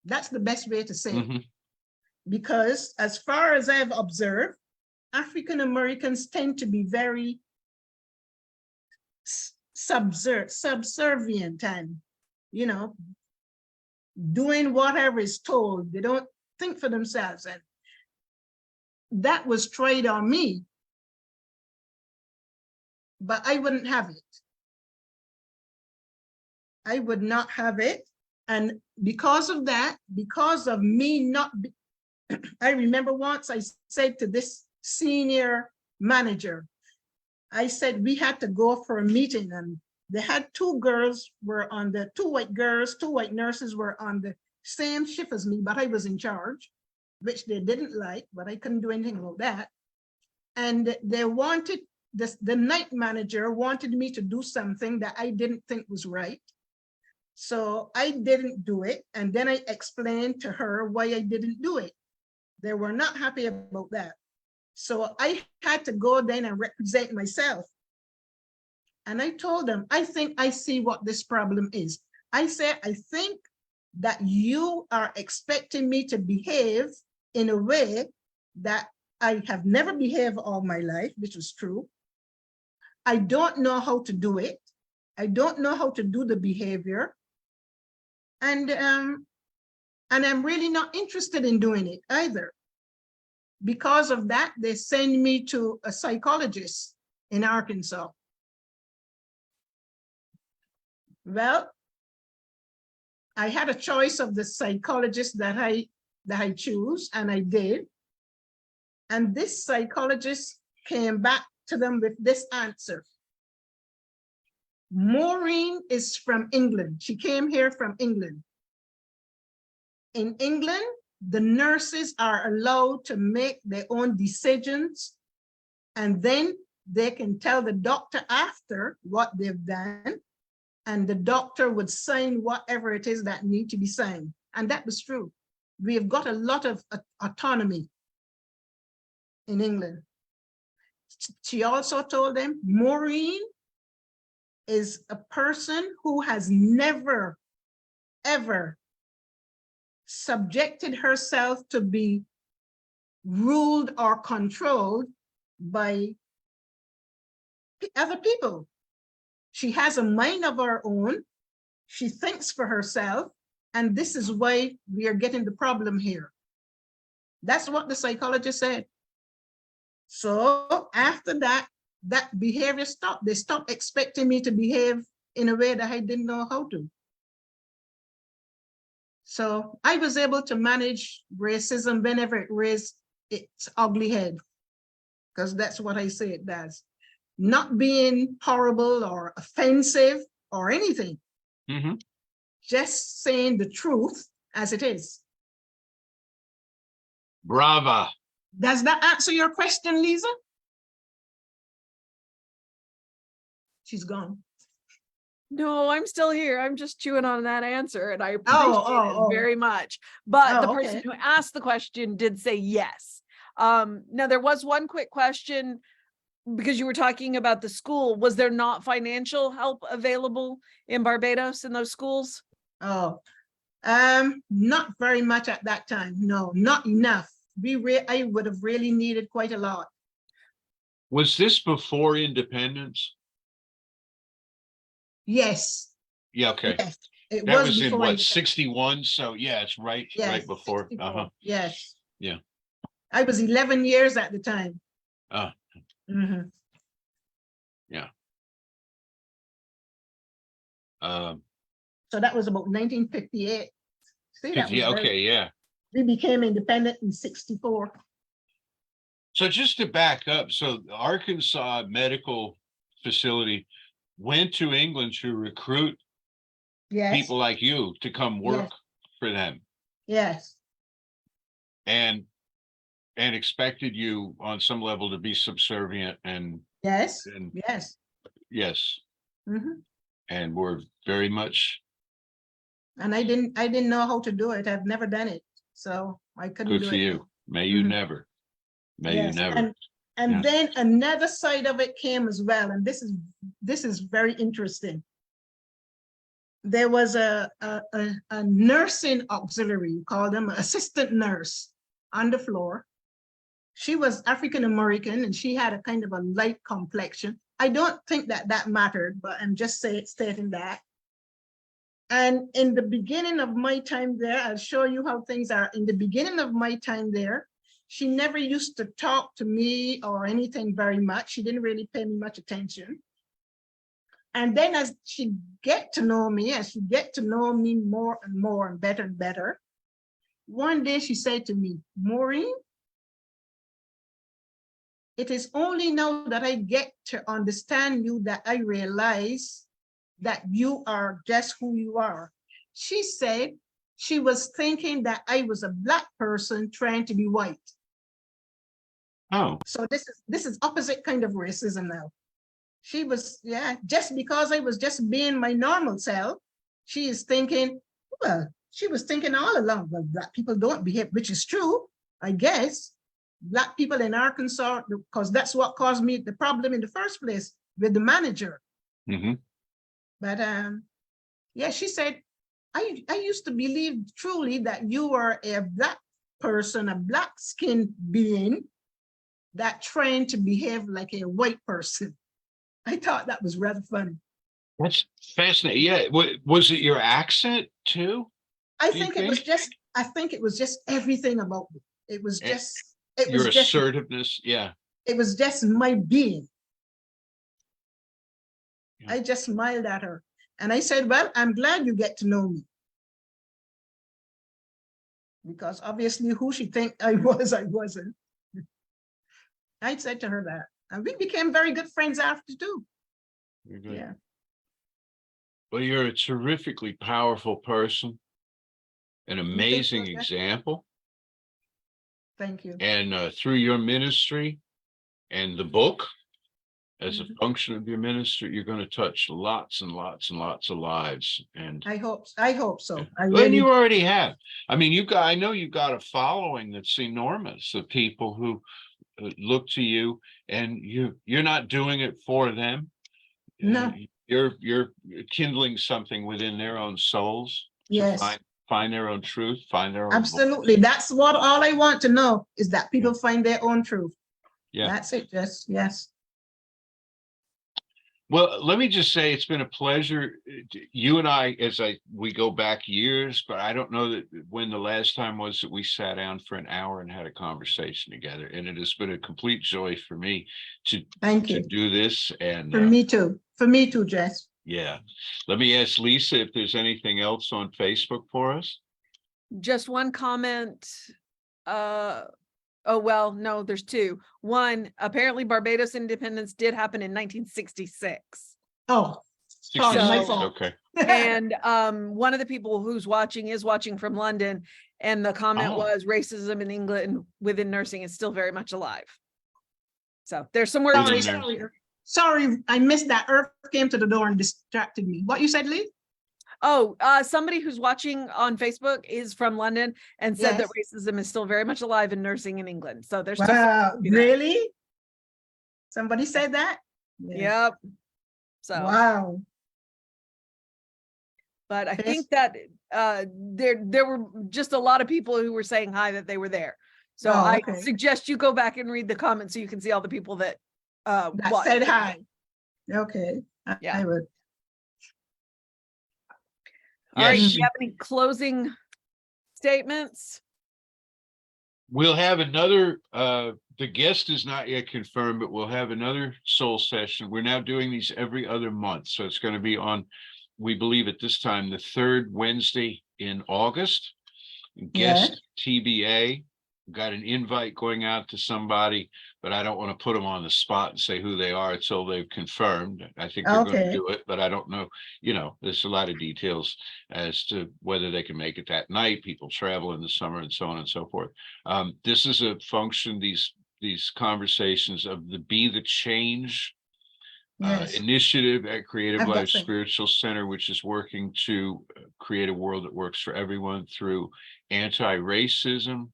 That's the best way to say it. Because as far as I've observed, African Americans tend to be very subservient and, you know, doing whatever is told. They don't think for themselves. And that was tried on me, but I wouldn't have it. I would not have it. And because of that, because of me not, I remember once I said to this senior manager, I said we had to go for a meeting, and they had two white nurses were on the same shift as me, but I was in charge, which they didn't like, but I couldn't do anything about that. And they wanted, the night manager wanted me to do something that I didn't think was right. So I didn't do it. And then I explained to her why I didn't do it. They were not happy about that. So I had to go then and represent myself. And I told them, I think I see what this problem is. I said, I think that you are expecting me to behave in a way that I have never behaved all my life, which was true. I don't know how to do it. I don't know how to do the behavior. And I'm really not interested in doing it either. Because of that, they send me to a psychologist in Arkansas. Well, I had a choice of the psychologist that I choose, and I did. And this psychologist came back to them with this answer. Morene is from England. She came here from England. In England, the nurses are allowed to make their own decisions, and then they can tell the doctor after what they've done, and the doctor would sign whatever it is that need to be signed. And that was true. We have got a lot of autonomy in England. She also told them, Maureen is a person who has never, ever subjected herself to be ruled or controlled by other people. She has a mind of her own. She thinks for herself. And this is why we are getting the problem here. That's what the psychologist said. So after that, that behavior stopped. They stopped expecting me to behave in a way that I didn't know how to. So I was able to manage racism whenever it raised its ugly head, because that's what I say it does. Not being horrible or offensive or anything. Mm-hmm. Just saying the truth as it is. Brava. Does that answer your question, Lisa? She's gone. No, I'm still here. I'm just chewing on that answer, and I appreciate it very much. But the person who asked the question did say yes. Now, there was one quick question. because you were talking about the school, was there not financial help available in Barbados in those schools? Oh, not very much at that time. No, not enough. I would have really needed quite a lot. Was this before independence? Yes, Yeah, okay. yes. It That was was in before what, independence. 61? So yeah, it's right Yes, before. 64. Uh-huh. Yes. Yeah. I was 11 years at the time. Mhm. Yeah. So that was about 1958. See, that was Yeah, okay, yeah. we became independent in 64. So just to back up, so the Arkansas Medical Facility went to England to recruit Yes, people like you to come work for them yes, and expected you on some level to be subservient and yes, And- yes. yes, Mhm. and we're very much And I didn't know how to do it. I've never done it. So I couldn't good do for it. you. May you Mhm. never. May you Yes, never. and Yes. then another side of it came as well, and this is very interesting. There was a nursing auxiliary, we call them assistant nurse, on the floor. She was African American and she had a kind of a light complexion. I don't think that mattered, but I'm just stating that. And in the beginning of my time there, I'll show you how things are. In the beginning of my time there, she never used to talk to me or anything very much. She didn't really pay me much attention. And then as she get to know me, more and more and better, one day she said to me, Maureen, it is only now that I get to understand you that I realize that you are just who you are. She said she was thinking that I was a Black person trying to be white. Oh, So this is opposite kind of racism now. She was, yeah, just because I was just being my normal self, she is thinking, well, she was thinking all along, well, Black people don't behave, which is true, I guess. Black people in Arkansas, because that's what caused me the problem in the first place with the manager. mhm. But yeah, she said, I used to believe truly that you were a Black person, a Black skinned being that trained to behave like a white person. I thought that was rather funny. That's fascinating. Yeah, was it your accent too? I Do you think it was just everything about me. It was Eh, just, Your assertiveness? Yeah. it was just my being. Yeah. I just smiled at her. And I said, well, I'm glad you get to know me. Because obviously who she think I wasn't. I said to her that. And we became very good friends after too. Very good. Yeah. Well, you're a terrifically powerful person, an amazing Jeff? example. Thank you. And through your ministry and the book, as a Mhm. function of your ministry, you're going to touch lots and lots and lots of lives. And I hope so. I and really you already have. I mean, I know you've got a following that's enormous of people who look to you, and you're not doing it for them. No. You're kindling something within their own souls to Yes. find their own truth, find their own voice. Absolutely. That's what all I want to know is that people find their own truth. Yeah. That's it. Just yes. Well, let me just say it's been a pleasure. You and I, we go back years, but I don't know that when the last time was that we sat down for an hour and had a conversation together. And it has been a complete joy for me to Thank you. do this. And For me too. For me too, Jess. yeah. Let me ask Lisa if there's anything else on Facebook for us. Just one comment. Oh, well, no, there's two. One, apparently Barbados independence did happen in 1966. Oh, sorry, my 66, fault. okay. And one of the people who's watching is watching from London. And the comment Oh. was racism in England within nursing is still very much alive. So there's some work. Sorry, I missed that. Earth came to the door and distracted me. What you said, Lee? Oh, somebody who's watching on Facebook is from London and said that racism is still very much alive in nursing in England. So there's Wow, really? Somebody said that? Yeah. Yep. So, Wow. but I Yes. think that there were just a lot of people who were saying hi that they were there. So Oh, I okay. suggest you go back and read the comments so you can see all the people that That watched. said hi. Okay. Yeah. I would. All right. Do Yes. you have any closing statements? We'll have another, the guest is not yet confirmed, but we'll have another soul session. We're now doing these every other month. So it's going to be on, we believe at this time, the third Wednesday in August. Guest TBA. Got an invite going out to somebody, but I don't want to put them on the spot and say who they are until they've confirmed. I think they're going to Okay. do it, but I don't know. You know, there's a lot of details as to whether they can make it that night. People travel in the summer and so on and so forth. This is a function, these conversations of the Be the Change Yes. initiative at Creative I've got Life some. Spiritual Center, which is working to create a world that works for everyone through anti-racism,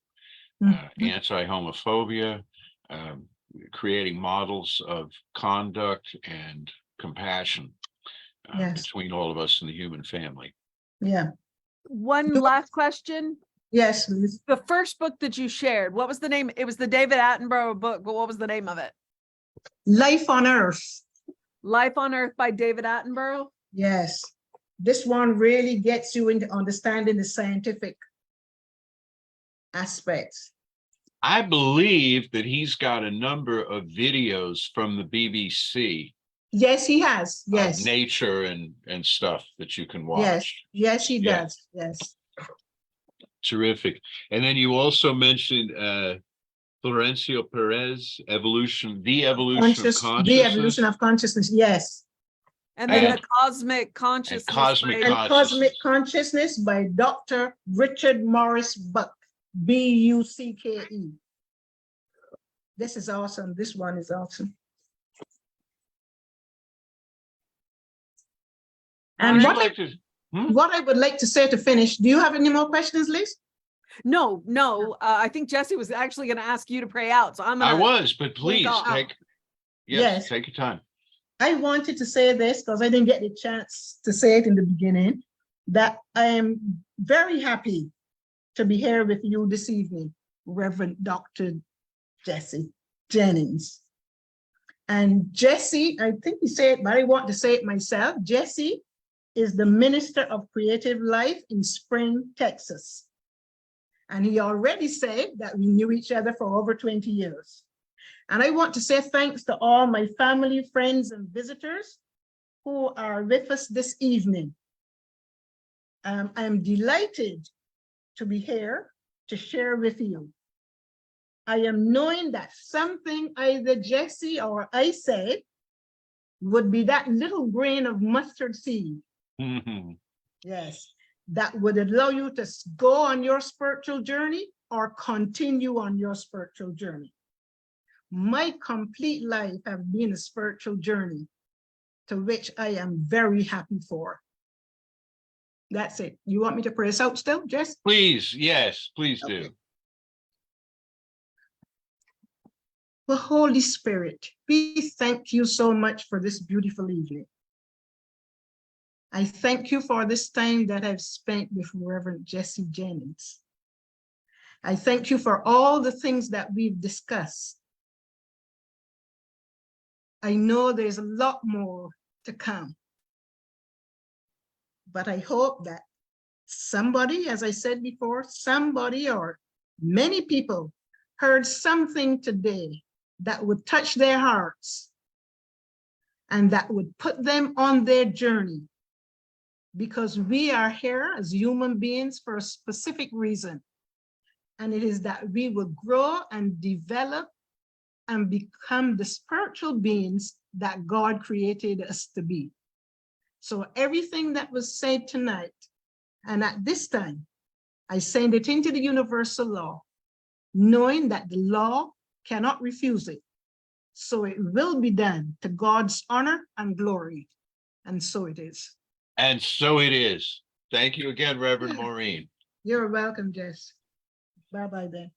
anti-homophobia, creating models of conduct and compassion Yes. between all of us in the human family. Yeah. One last question. Yes, Liz. The first book that you shared, what was the name? It was the David Attenborough book, but what was the name of it? Life on Earth. Life on Earth by David Attenborough? Yes. This one really gets you into understanding the scientific aspects. I believe that he's got a number of videos from the BBC. Yes, he has. Yes. Nature and stuff that you can watch. Yes. Yes, he Yeah. does. Yes. Terrific. And then you also mentioned Florencio Perez, the evolution of consciousness. The evolution of consciousness. Yes. And then And- the Cosmic Consciousness. Cosmic by- And Consciousness. Cosmic Consciousness by Dr. Richard Morris Buck, Bucke. This is awesome. This one is awesome. And Would you what like to? what I would like to say to finish, do you have any more questions, Liz? No. I think Jesse was actually going to ask you to pray out. So I'm going I to. was, but please off. take. Yes. Take your time. I wanted to say this because I didn't get the chance to say it in the beginning, that I am very happy to be here with you this evening, Reverend Dr. Jesse Jennings. And Jesse, I think he said it, but I want to say it myself. Jesse is the Minister of Creative Life in Spring, Texas. And he already said that we knew each other for over 20 years. And I want to say thanks to all my family, friends, and visitors who are with us this evening. I am delighted to be here to share with you. I am knowing that something either Jesse or I said would be that little grain of mustard seed. Yes, that would allow you to go on your spiritual journey or continue on your spiritual journey. My complete life has been a spiritual journey to which I am very happy for. That's it. You want me to pray us out still, Jess? Please, yes, please do. Okay. Well, Holy Spirit, we thank you so much for this beautiful evening. I thank you for this time that I've spent with Reverend Jesse Jennings. I thank you for all the things that we've discussed. I know there's a lot more to come, but I hope that somebody, as I said before, somebody or many people heard something today that would touch their hearts and that would put them on their journey, because we are here as human beings for a specific reason. And it is that we will grow and develop and become the spiritual beings that God created us to be. So everything that was said tonight, and at this time, I send it into the universal law, knowing that the law cannot refuse it. So it will be done to God's honor and glory. And so it is. And so it is. Thank you again, Reverend Morene. You're welcome, Jess. Bye-bye then.